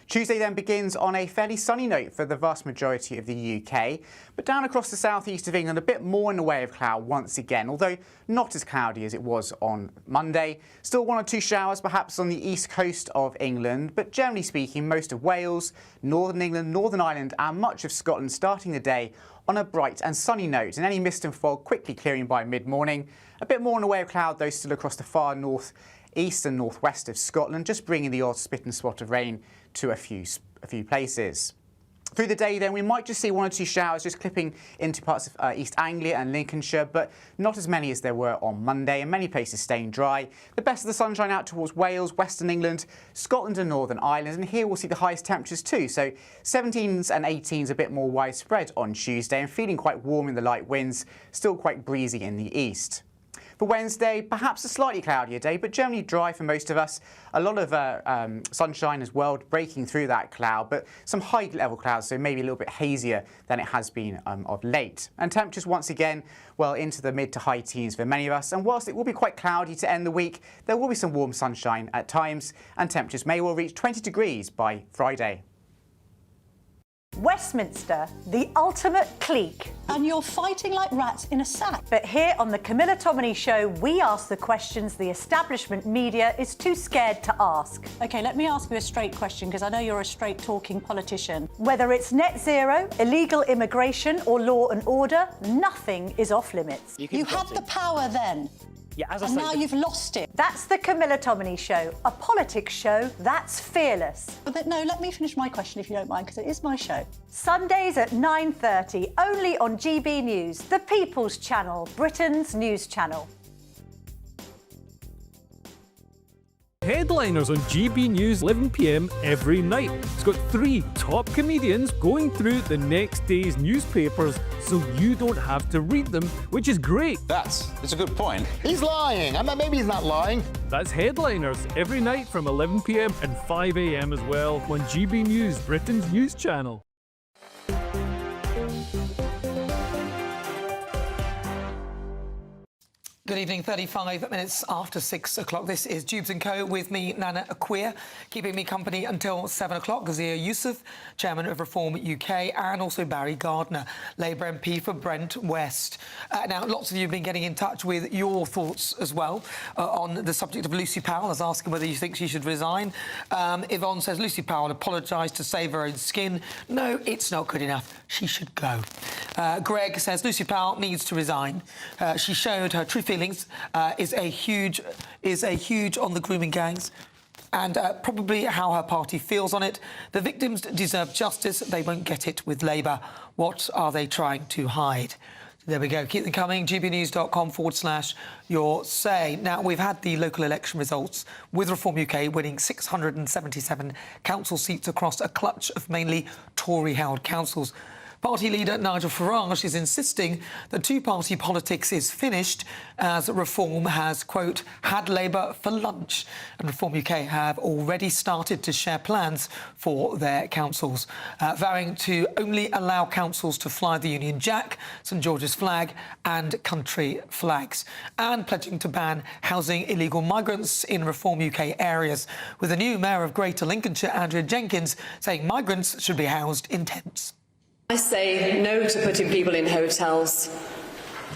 Tuesday then begins on a fairly sunny note for the vast majority of the UK, but down across the southeast of England a bit more in the way of cloud once again, although not as cloudy as it was on Monday. Still one or two showers perhaps on the east coast of England, but generally speaking most of Wales, northern England, Northern Ireland and much of Scotland starting the day on a bright and sunny note, and any mist and fog quickly clearing by mid-morning. A bit more in the way of cloud though still across the far north, east and northwest of Scotland, just bringing the odd spit and spot of rain to a few places. Through the day then we might just see one or two showers just clipping into parts of East Anglia and Lincolnshire, but not as many as there were on Monday, and many places staying dry. The best of the sunshine out towards Wales, Western England, Scotland and Northern Ireland, and here we'll see the highest temperatures too, so 17s and 18s a bit more widespread on Tuesday and feeling quite warm in the light winds, still quite breezy in the east. For Wednesday, perhaps a slightly cloudier day, but generally dry for most of us. A lot of sunshine as well, breaking through that cloud, but some high-level clouds, so maybe a little bit hazier than it has been of late. And temperatures once again, well, into the mid to high teens for many of us. And whilst it will be quite cloudy to end the week, there will be some warm sunshine at times, and temperatures may well reach 20 degrees by Friday. Westminster, the ultimate clique. And you're fighting like rats in a sack. But here on the Camilla Tominey Show, we ask the questions the establishment media is too scared to ask. OK, let me ask you a straight question, because I know you're a straight-talking politician. Whether it's net zero, illegal immigration or law and order, nothing is off-limits. You had the power then. Yeah, as I and say, now you've lost it. That's the Camilla Tominey Show, a politics show that's fearless. But no, let me finish my question if you don't mind, because it is my show. Sundays at 9:30, only on GB News, the People's Channel, Britain's news channel. Headliners on GB News 11 PM every night. It's got 3 top comedians going through the next day's newspapers so you don't have to read them, which is great. That's a good point. He's lying. Maybe he's not lying. That's Headliners every night from 11 PM and 5 AM as well on GB News, Britain's news channel. Good evening, 35 minutes after 6 o'clock. This is Jubes and Co. with me, Nana Akua, keeping me company until 7 o'clock. Ghazir Youssef, Chairman of Reform UK, and also Barry Gardner, Labour MP for Brent West. Now, lots of you have been getting in touch with your thoughts as well on the subject of Lucy Powell. I was asking whether you think she should resign. Yvonne says Lucy Powell apologised to save her own skin. No, it's not good enough. She should go. Greg says Lucy Powell needs to resign. She showed her true feelings is a huge on the grooming gangs and probably how her party feels on it. The victims deserve justice. They won't get it with Labour. What are they trying to hide? There we go. Keep them coming. gbnews.com/your say. Now, we've had the local election results with Reform UK winning 677 council seats across a clutch of mainly Tory-held councils. Party leader Nigel Farage is insisting that two-party politics is finished as Reform has, quote, had Labour for lunch. And Reform UK have already started to share plans for their councils, vowing to only allow councils to fly the Union Jack, St George's flag and country flags, and pledging to ban housing illegal migrants in Reform UK areas, with the new Mayor of Greater Lincolnshire, Andrea Jenkins, saying migrants should be housed in tents. I say no to putting people in hotels.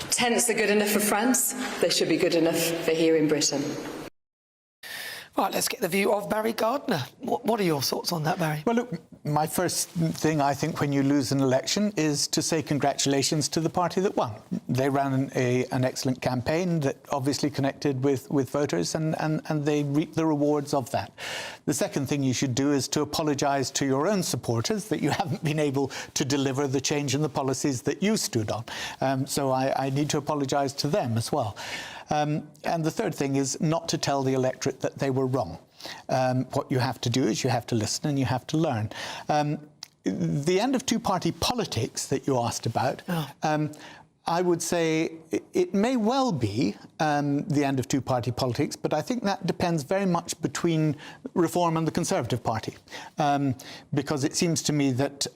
Tents are good enough for France. They should be good enough for here in Britain. Right, let's get the view of Barry Gardner. What are your thoughts on that, Barry? Well, look, my first thing, I think, when you lose an election is to say congratulations to the party that won. They ran an excellent campaign that obviously connected with voters, and they reaped the rewards of that. The second thing you should do is to apologise to your own supporters that you haven't been able to deliver the change in the policies that you stood on. So I need to apologise to them as well. And the third thing is not to tell the electorate that they were wrong. What you have to do is you have to listen and you have to learn. The end of two-party politics that you asked about, I would say it may well be the end of two-party politics, but I think that depends very much between Reform and the Conservative Party, because it seems to me that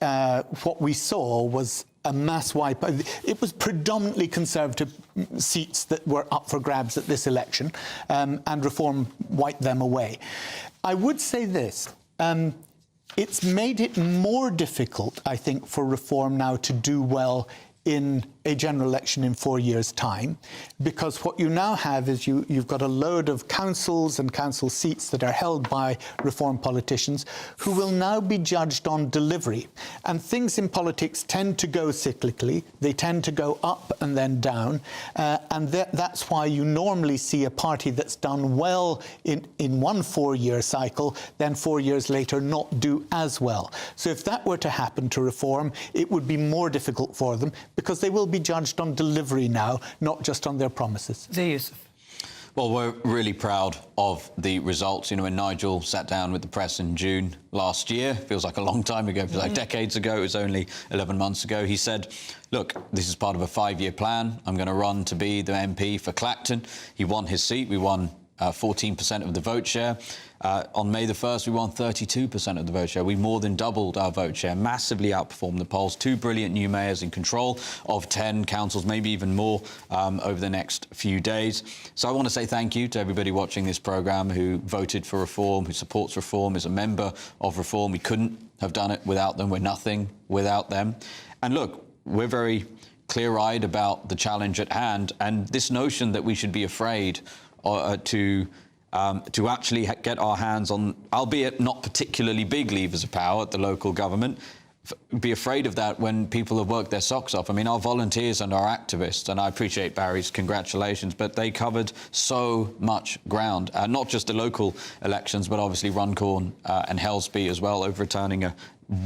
what we saw was a mass wipe. It was predominantly Conservative seats that were up for grabs at this election, and Reform wiped them away. I would say this. It's made it more difficult, I think, for Reform now to do well in a general election in 4 years' time, because what you now have is you've got a load of councils and council seats that are held by Reform politicians who will now be judged on delivery. And things in politics tend to go cyclically. They tend to go up and then down. And that's why you normally see a party that's done well in one 4-year cycle, then 4 years later not do as well. So if that were to happen to Reform, it would be more difficult for them, because they will be judged on delivery now, not just on their promises. Well, we're really proud of the results. You know, when Nigel sat down with the press in June last year, feels like a long time ago, feels like decades ago, it was only 11 months ago, he said, look, this is part of a 5-year plan. I'm going to run to be the MP for Clacton. He won his seat. We won 14% of the vote share. On May the 1st, we won 32% of the vote share. We more than doubled our vote share, massively outperformed the polls. 2 brilliant new mayors in control of 10 councils, maybe even more over the next few days. So I want to say thank you to everybody watching this programme who voted for Reform, who supports Reform, is a member of Reform. We couldn't have done it without them. We're nothing without them. And look, we're very clear-eyed about the challenge at hand, and this notion that we should be afraid to actually get our hands on, albeit not particularly big levers of power at the local government, be afraid of that when people have worked their socks off. I mean, our volunteers and our activists, and I appreciate Barry's congratulations, but they covered so much ground, not just the local elections, but obviously Runcorn and Helsby as well, overturning a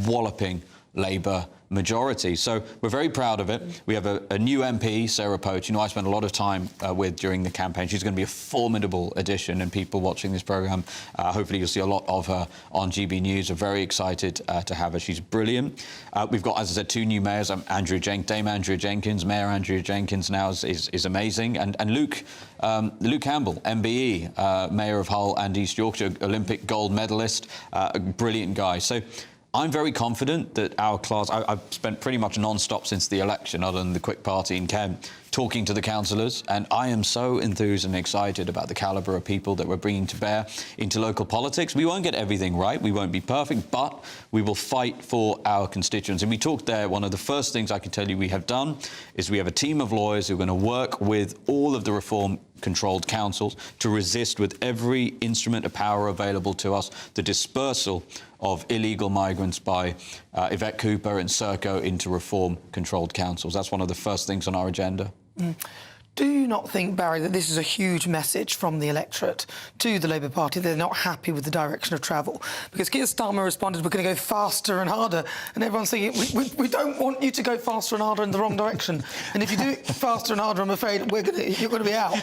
walloping Labour majority. So we're very proud of it. We have a new MP, Sarah Poach, I spent a lot of time with during the campaign. She's going to be a formidable addition, and people watching this programme, hopefully you'll see a lot of her on GB News. Are very excited to have her. She's brilliant. We've got, as I said, 2 new mayors. Dame Andrea Jenkins, Mayor Andrea Jenkins now is amazing. And Luke Campbell, MBE, Mayor of Hull and East Yorkshire, Olympic gold medalist, a brilliant guy. So I'm very confident that our class, I've spent pretty much non-stop since the election, other than the quick party in Kent, talking to the councillors, and I am so enthused and excited about the calibre of people that we're bringing to bear into local politics. We won't get everything right, we won't be perfect, but we will fight for our constituents. And we talked there, one of the first things I can tell you we have done is we have a team of lawyers who are going to work with all of the reform-controlled councils to resist with every instrument of power available to us the dispersal of illegal migrants by Yvette Cooper and Serco into reform-controlled councils. That's one of the first things on our agenda. Do you not think, Barry, that this is a huge message from the electorate to the Labour Party? They're not happy with the direction of travel. Because Keir Starmer responded, we're going to go faster and harder. And everyone's thinking, we don't want you to go faster and harder in the wrong direction. And if you do it faster and harder, I'm afraid you're going to be out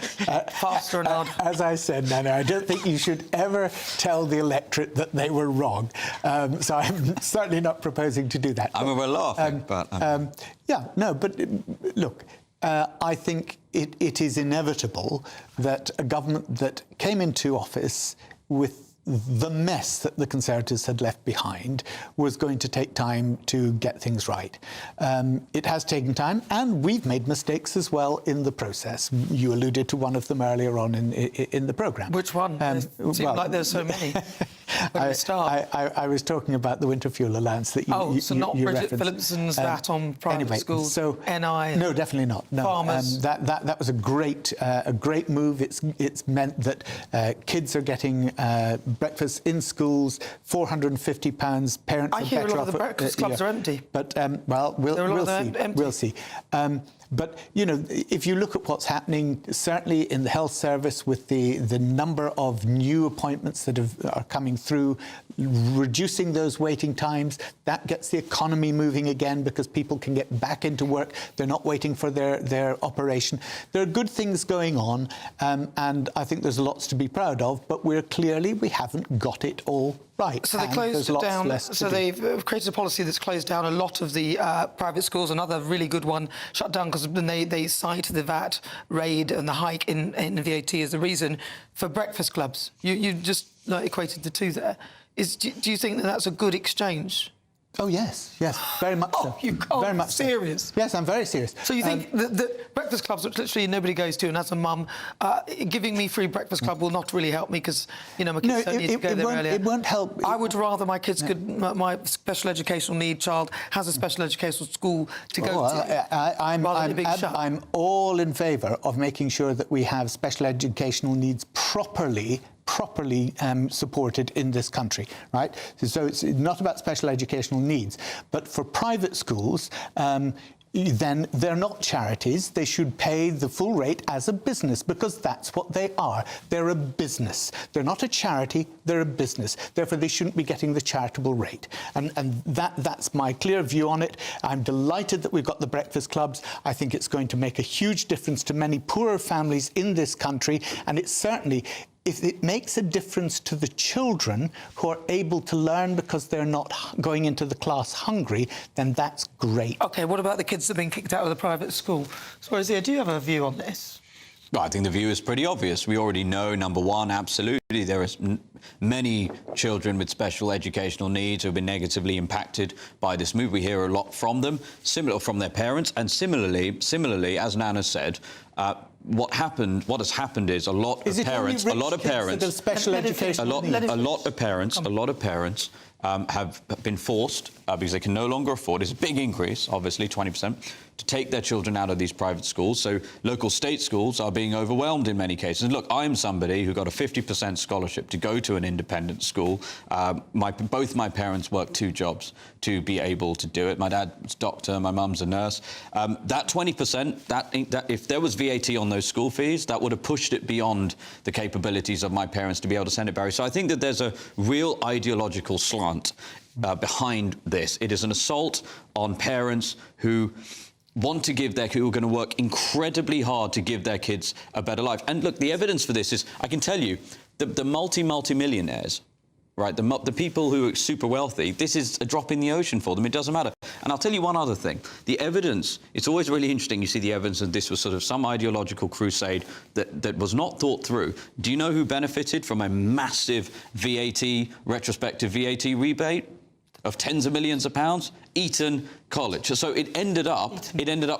faster and harder. As I said, Nana, I don't think you should ever tell the electorate that they were wrong. So I'm certainly not proposing to do that. I mean, we're laughing, but... yeah, no, but look... I think it is inevitable that a government that came into office with the mess that the Conservatives had left behind was going to take time to get things right. It has taken time, and we've made mistakes as well in the process. You alluded to one of them earlier on in the programme. Which one? It seems like there's so many. I was talking about the winter fuel allowance that you so not you Bridget referenced. Phillipson's VAT on private schools, so NI. No, definitely not. No, farmers. That was a great move. It's meant that kids are getting breakfast in schools, £450. Parents I are hear better a lot off. of the breakfast clubs are empty. But well, we'll see. We'll see. But, you know, if you look at what's happening, certainly in the health service with the number of new appointments that are coming through, reducing those waiting times, that gets the economy moving again because people can get back into work. They're not waiting for their operation. There are good things going on, and I think there's lots to be proud of, but we haven't got it all right. So they closed it down. So they've created a policy that's closed down a lot of the private schools. Another really good one shut down because they cite the VAT raid and the hike in VAT as the reason for breakfast clubs. You just equated the two there. Do you think that that's a good exchange? Oh, yes, very much so. You can't very much serious. So. Yes, I'm very serious. So you think that breakfast clubs, which literally nobody goes to, and as a mum, giving me free breakfast club will not really help me because, you know, my kids don't need to go there earlier. It won't help. I would rather my kids my special educational need child has a special educational school to go to. I'm all in favour of making sure that we have special educational needs properly supported in this country, right? So it's not about special educational needs, but for private schools, then they're not charities. They should pay the full rate as a business because that's what they are. They're a business. They're not a charity, they're a business. Therefore, they shouldn't be getting the charitable rate. And that's my clear view on it. I'm delighted that we've got the breakfast clubs. I think it's going to make a huge difference to many poorer families in this country, and it certainly... If it makes a difference to the children who are able to learn because they're not going into the class hungry, then that's great. OK, what about the kids that have been kicked out of the private school? So, Rosie, do you have a view on this? Well, I think the view is pretty obvious. We already know, number one, absolutely, there are many children with special educational needs who have been negatively impacted by this move. We hear a lot from them, from their parents, and similarly, as Nana said, what has happened is a lot of parents have been forced, because they can no longer afford, it's a big increase, obviously, 20%, to take their children out of these private schools. So local state schools are being overwhelmed in many cases. Look, I'm somebody who got a 50% scholarship to go to an independent school. Both my parents worked 2 jobs to be able to do it. My dad's a doctor, my mum's a nurse. That 20%, that if there was VAT on those school fees, that would have pushed it beyond the capabilities of my parents to be able to send it, Barry. So I think that there's a real ideological slant behind this. It is an assault on parents who want to who are going to work incredibly hard to give their kids a better life. And look, the evidence for this is, I can tell you, the multi-millionaires, right, the people who are super wealthy, this is a drop in the ocean for them. It doesn't matter. And I'll tell you one other thing. The evidence, it's always really interesting, you see the evidence that this was sort of some ideological crusade that was not thought through. Do you know who benefited from a massive retrospective VAT rebate of tens of millions of pounds? Eton College. So it ended up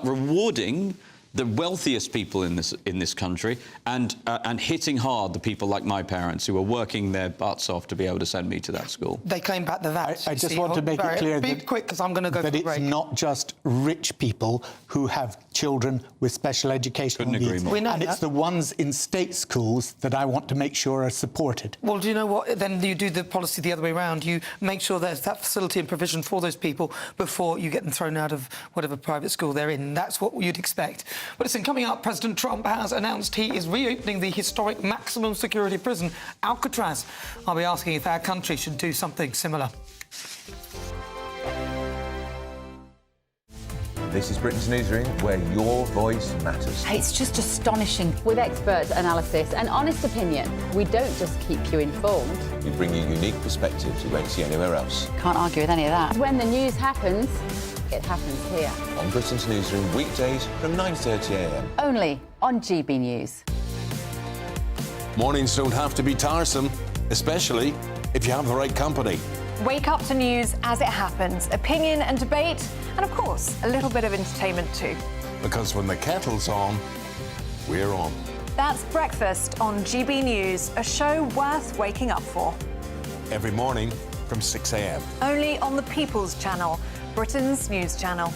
rewarding the wealthiest people in this country, and hitting hard the people like my parents who are working their butts off to be able to send me to that school. They claim back the VAT. I just want to make it clear be quick, because I'm going to go that for a break. it's not just rich people who have children with special educational Couldn't agree needs. more. We know and that. it's the ones in state schools that I want to make sure are supported. Well, do you know what? Then you do the policy the other way around. You make sure there's that facility and provision for those people before you get them thrown out of whatever private school they're in. That's what you'd expect. But listen, coming up, President Trump has announced he is reopening the historic maximum security prison, Alcatraz. I'll be asking if our country should do something similar. This is Britain's Newsroom, where your voice matters. It's just astonishing. With expert analysis and honest opinion, we don't just keep you informed. We bring you unique perspectives you won't see anywhere else. Can't argue with any of that. When the news happens, it happens here. On Britain's Newsroom, weekdays from 9:30 a.m. Only on GB News. Mornings don't have to be tiresome, especially if you have the right company. Wake up to news as it happens, opinion and debate, and of course, a little bit of entertainment too. Because when the kettle's on, we're on. That's Breakfast on GB News, a show worth waking up for. Every morning from 6 a.m. Only on the People's Channel, Britain's news channel.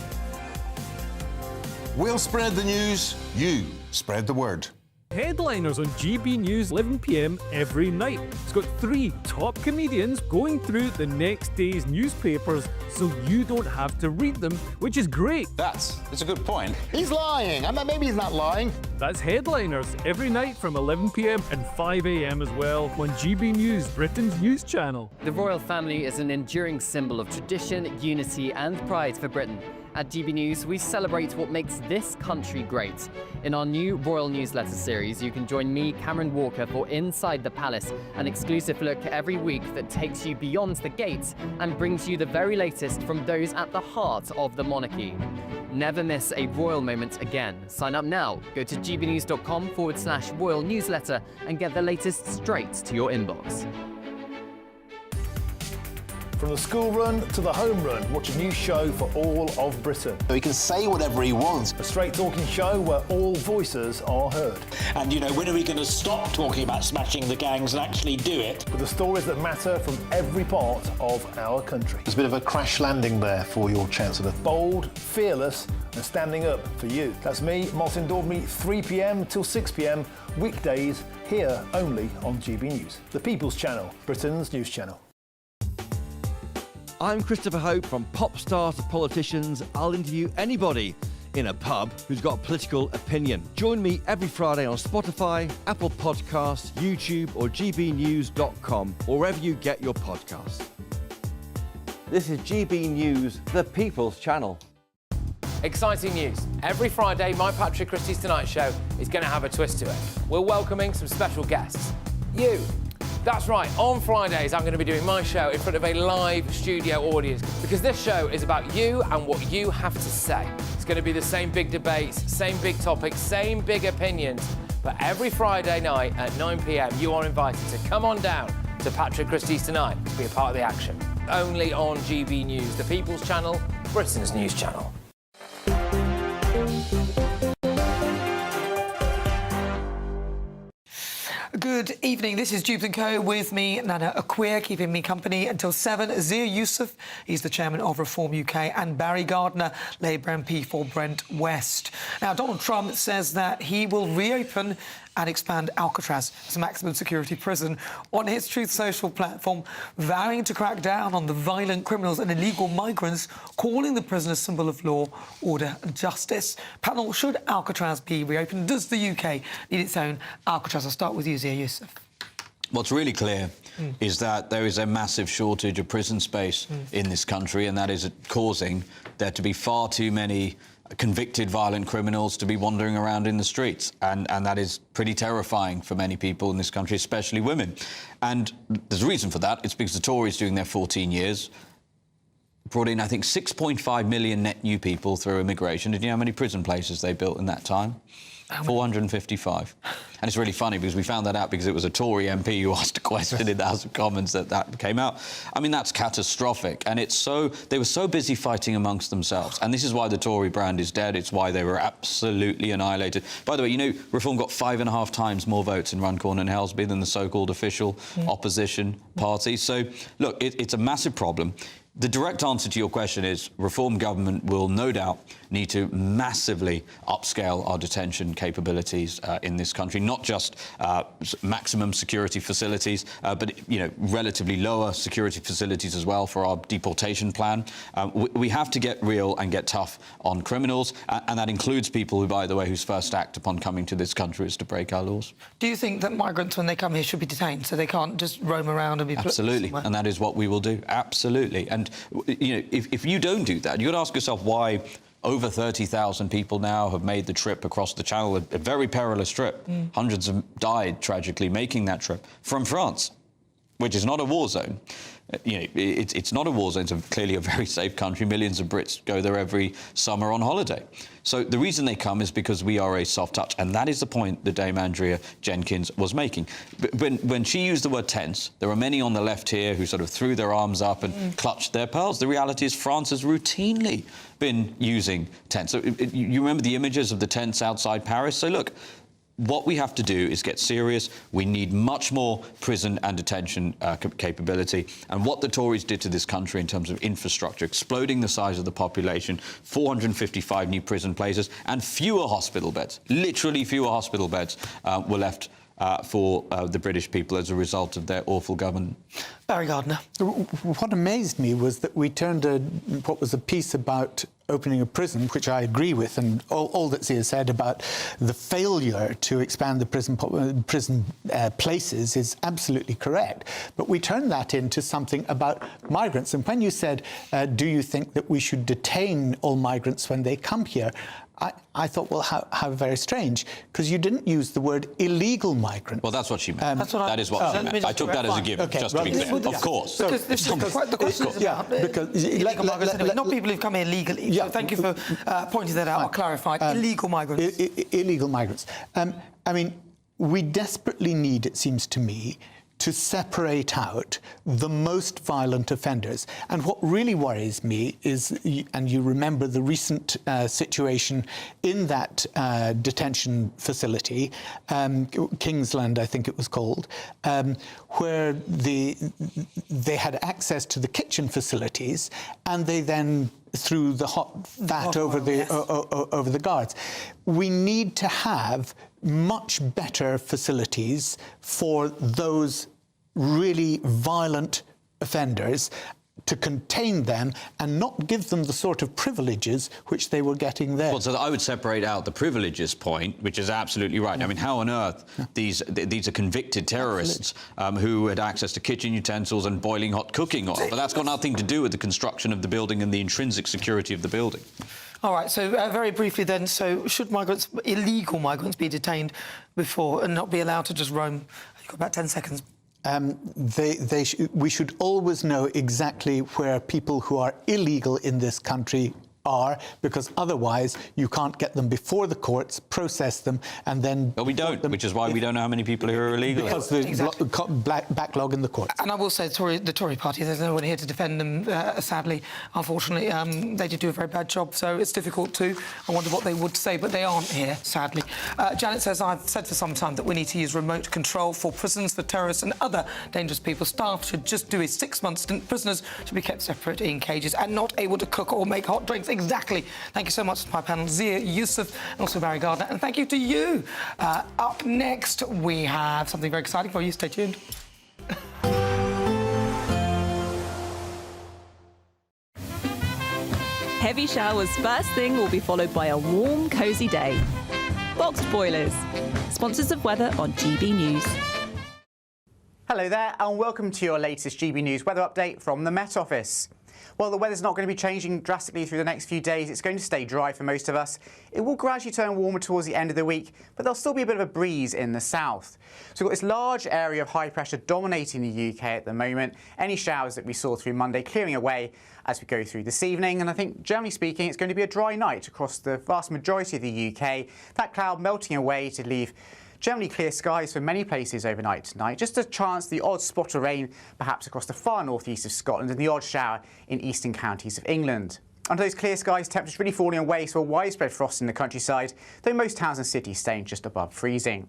We'll spread the news, you spread the word. Headliners on GB News 11 p.m. every night. It's got 3 top comedians going through the next day's newspapers so you don't have to read them, which is great. That's a good point. He's lying. Maybe he's not lying. That's Headliners every night from 11 p.m. and 5 a.m. as well on GB News, Britain's news channel. The royal family is an enduring symbol of tradition, unity and pride for Britain. At GB News, we celebrate what makes this country great. In our new Royal Newsletter series, you can join me, Cameron Walker, for Inside the Palace, an exclusive look every week that takes you beyond the gates and brings you the very latest from those at the heart of the monarchy. Never miss a royal moment again. Sign up now. Go to gbnews.com/royal newsletter and get the latest straight to your inbox. From the school run to the home run, watch a new show for all of Britain. He can say whatever he wants. A straight-talking show where all voices are heard. And, you know, when are we going to stop talking about smashing the gangs and actually do it? With the stories that matter from every part of our country. There's a bit of a crash landing there for your Chancellor. Bold, fearless and standing up for you. That's me, Martin Daubney, 3 p.m. till 6 p.m, weekdays, here only on GB News. The People's Channel, Britain's news channel. I'm Christopher Hope. From pop stars to politicians, I'll interview anybody in a pub who's got a political opinion. Join me every Friday on Spotify, Apple Podcasts, YouTube or gbnews.com, or wherever you get your podcasts. This is GB News, the People's Channel. Exciting news. Every Friday, my Patrick Christie's Tonight Show is going to have a twist to it. We're welcoming some special guests. You. That's right, on Fridays I'm going to be doing my show in front of a live studio audience because this show is about you and what you have to say. It's going to be the same big debates, same big topics, same big opinions, but every Friday night at 9 p.m. you are invited to come on down to Patrick Christie's Tonight to be a part of the action. Only on GB News, the People's Channel, Britain's news channel. Good evening, this is Jubes and Co with me, Nana Akweer, keeping me company until 7. Zia Youssef, he's the chairman of Reform UK, and Barry Gardner, Labour MP for Brent West. Now, Donald Trump says that he will reopen and expand Alcatraz as a maximum security prison on his Truth Social platform, vowing to crack down on the violent criminals and illegal migrants, calling the prison a symbol of law, order and justice. Panel, should Alcatraz be reopened? Does the UK need its own Alcatraz? I'll start with you, Zia Youssef. What's really clear is that there is a massive shortage of prison space in this country, and that is causing there to be far too many convicted violent criminals to be wandering around in the streets, and that is pretty terrifying for many people in this country, especially women. And there's a reason for that. It's because the Tories, during their 14 years, brought in, I think, 6.5 million net new people through immigration. Did you know how many prison places they built in that time? 455. And it's really funny because we found that out because it was a Tory MP who asked a question in the House of Commons that came out. I mean, that's catastrophic. And they were so busy fighting amongst themselves. And this is why the Tory brand is dead. It's why they were absolutely annihilated. By the way, you know, Reform got 5.5 times more votes in Runcorn and Helsby than the so-called official opposition party. So, look, it's a massive problem. The direct answer to your question is Reform government will no doubt need to massively upscale our detention capabilities in this country, not just maximum security facilities, but relatively lower security facilities as well for our deportation plan. We have to get real and get tough on criminals, and that includes people who, by the way, whose first act upon coming to this country is to break our laws. Do you think that migrants, when they come here, should be detained so they can't just roam around and be Absolutely, and that is what we will do. Absolutely. And if you don't do that, you've got to ask yourself why over 30,000 people now have made the trip across the Channel, a very perilous trip. Hundreds have died, tragically, making that trip from France, which is not a war zone. It's not a war zone. It's clearly a very safe country. Millions of Brits go there every summer on holiday. So the reason they come is because we are a soft touch, and that is the point that Dame Andrea Jenkins was making. When she used the word tense, there are many on the left here who sort of threw their arms up and clutched their pearls. The reality is France has routinely been using tense. So you remember the images of the tents outside Paris? So look, what we have to do is get serious. We need much more prison and detention capability. And what the Tories did to this country in terms of infrastructure, exploding the size of the population, 455 new prison places, and fewer hospital beds, literally fewer hospital beds were left for the British people as a result of their awful government. Barry Gardner. What amazed me was that we turned what was a piece about opening a prison, which I agree with, and all that Zia said about the failure to expand the prison places is absolutely correct. But we turned that into something about migrants. And when you said, do you think that we should detain all migrants when they come here? I thought, well, how very strange, because you didn't use the word illegal migrant. Well, that's what she meant. That is what she meant. I took that as a given, just to be clear. Of course. Because the question is about illegal migrants anyway, not people who've come here legally. So thank you for pointing that out or clarifying. Illegal migrants. Illegal migrants. I mean, we desperately need, it seems to me, to separate out the most violent offenders. And what really worries me is, and you remember the recent situation in that detention facility, Kingsland, I think it was called, where they had access to the kitchen facilities, and they then threw the hot fat over the guards. We need to have much better facilities for those really violent offenders, to contain them and not give them the sort of privileges which they were getting there. Well, so I would separate out the privileges point, which is absolutely right. I mean, how on earth these are convicted terrorists who had access to kitchen utensils and boiling hot cooking oil, but that's got nothing to do with the construction of the building and the intrinsic security of the building. All right, so very briefly then, so should illegal migrants be detained before and not be allowed to just roam? You've got about 10 seconds. We should always know exactly where people who are illegal in this country are, because otherwise you can't get them before the courts, process them, and then... But we don't, which is why we don't know how many people here are illegal. Because the backlog in the courts. And I will say the Tory party, there's no one here to defend them, sadly. Unfortunately, they did do a very bad job, so it's difficult to... I wonder what they would say, but they aren't here, sadly. Janet says, I've said for some time that we need to use remote control for prisons for terrorists and other dangerous people. Staff should just do a 6-month stint. Prisoners should be kept separate in cages and not able to cook or make hot drinks. Exactly. Thank you so much to my panel, Zia Youssef and also Barry Gardner. And thank you to you. Up next, we have something very exciting for you. Stay tuned. Heavy showers first thing will be followed by a warm, cosy day. Boxed boilers, sponsors of weather on GB News. Hello there, and welcome to your latest GB News weather update from the Met Office. Well, the weather's not going to be changing drastically through the next few days. It's going to stay dry for most of us. It will gradually turn warmer towards the end of the week, but there'll still be a bit of a breeze in the south. So we've got this large area of high pressure dominating the UK at the moment. Any showers that we saw through Monday clearing away as we go through this evening. And I think, generally speaking, it's going to be a dry night across the vast majority of the UK. That cloud melting away to leave Generally clear skies for many places overnight tonight. Just a chance the odd spot of rain perhaps across the far northeast of Scotland and the odd shower in eastern counties of England. Under those clear skies, temperatures really falling away, so a widespread frost in the countryside, though most towns and cities staying just above freezing.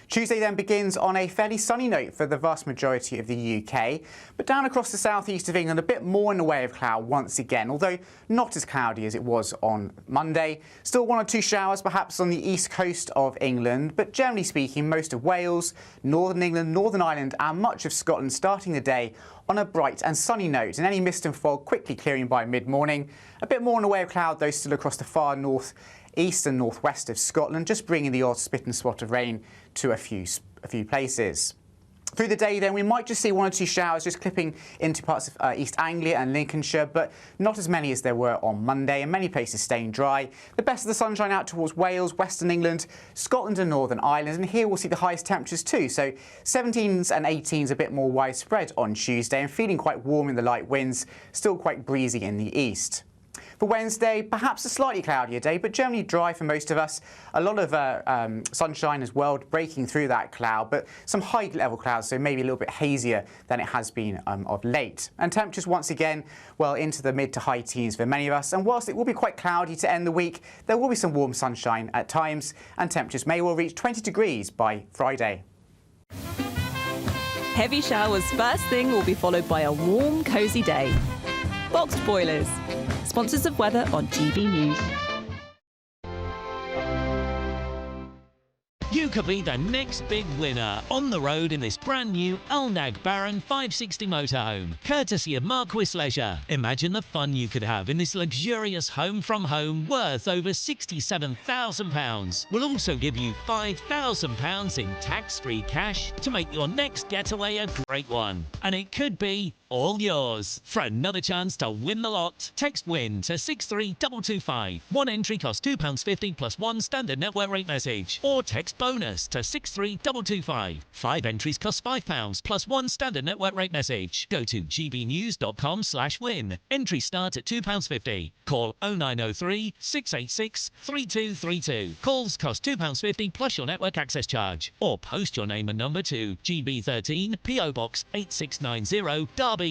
Tuesday then begins on a fairly sunny note for the vast majority of the UK, but down across the southeast of England a bit more in the way of cloud once again, although not as cloudy as it was on Monday. Still 1 or 2 showers perhaps on the east coast of England, but generally speaking most of Wales, northern England, Northern Ireland and much of Scotland starting the day on a bright and sunny note, and any mist and fog quickly clearing by mid-morning. A bit more in the way of cloud though still across the far north, east and northwest of Scotland, just bringing the odd spit and spot of rain to a few places. Through the day then we might just see 1 or 2 showers just clipping into parts of East Anglia and Lincolnshire, but not as many as there were on Monday, and many places staying dry. The best of the sunshine out towards Wales, Western England, Scotland and Northern Ireland, and here we'll see the highest temperatures too, so 17s and 18s a bit more widespread on Tuesday and feeling quite warm in the light winds, still quite breezy in the east. For Wednesday, perhaps a slightly cloudier day, but generally dry for most of us. A lot of sunshine as well, breaking through that cloud, but some high-level clouds, so maybe a little bit hazier than it has been of late. And temperatures once again, well, into the mid to high teens for many of us. And whilst it will be quite cloudy to end the week, there will be some warm sunshine at times, and temperatures may well reach 20 degrees by Friday. Heavy showers first thing will be followed by a warm, cosy day. Boxed Boilers, sponsors of weather on GB News. You could be the next big winner on the road in this brand new Alnag Baron 560 motorhome, courtesy of Marquis Leisure. Imagine the fun you could have in this luxurious home from home worth over £67,000. We'll also give you £5,000 in tax-free cash to make your next getaway a great one. And it could be all yours. For another chance to win the lot, text WIN to 63225. One entry costs £2.50 plus one standard network rate message. Or text BONUS to 63225. 5 entries cost £5 plus one standard network rate message. Go to gbnews.com/win. Entries start at £2.50. Call 0903 686 3232. Calls cost £2.50 plus your network access charge. Or post your name and number to GB13 PO Box 8690 Derby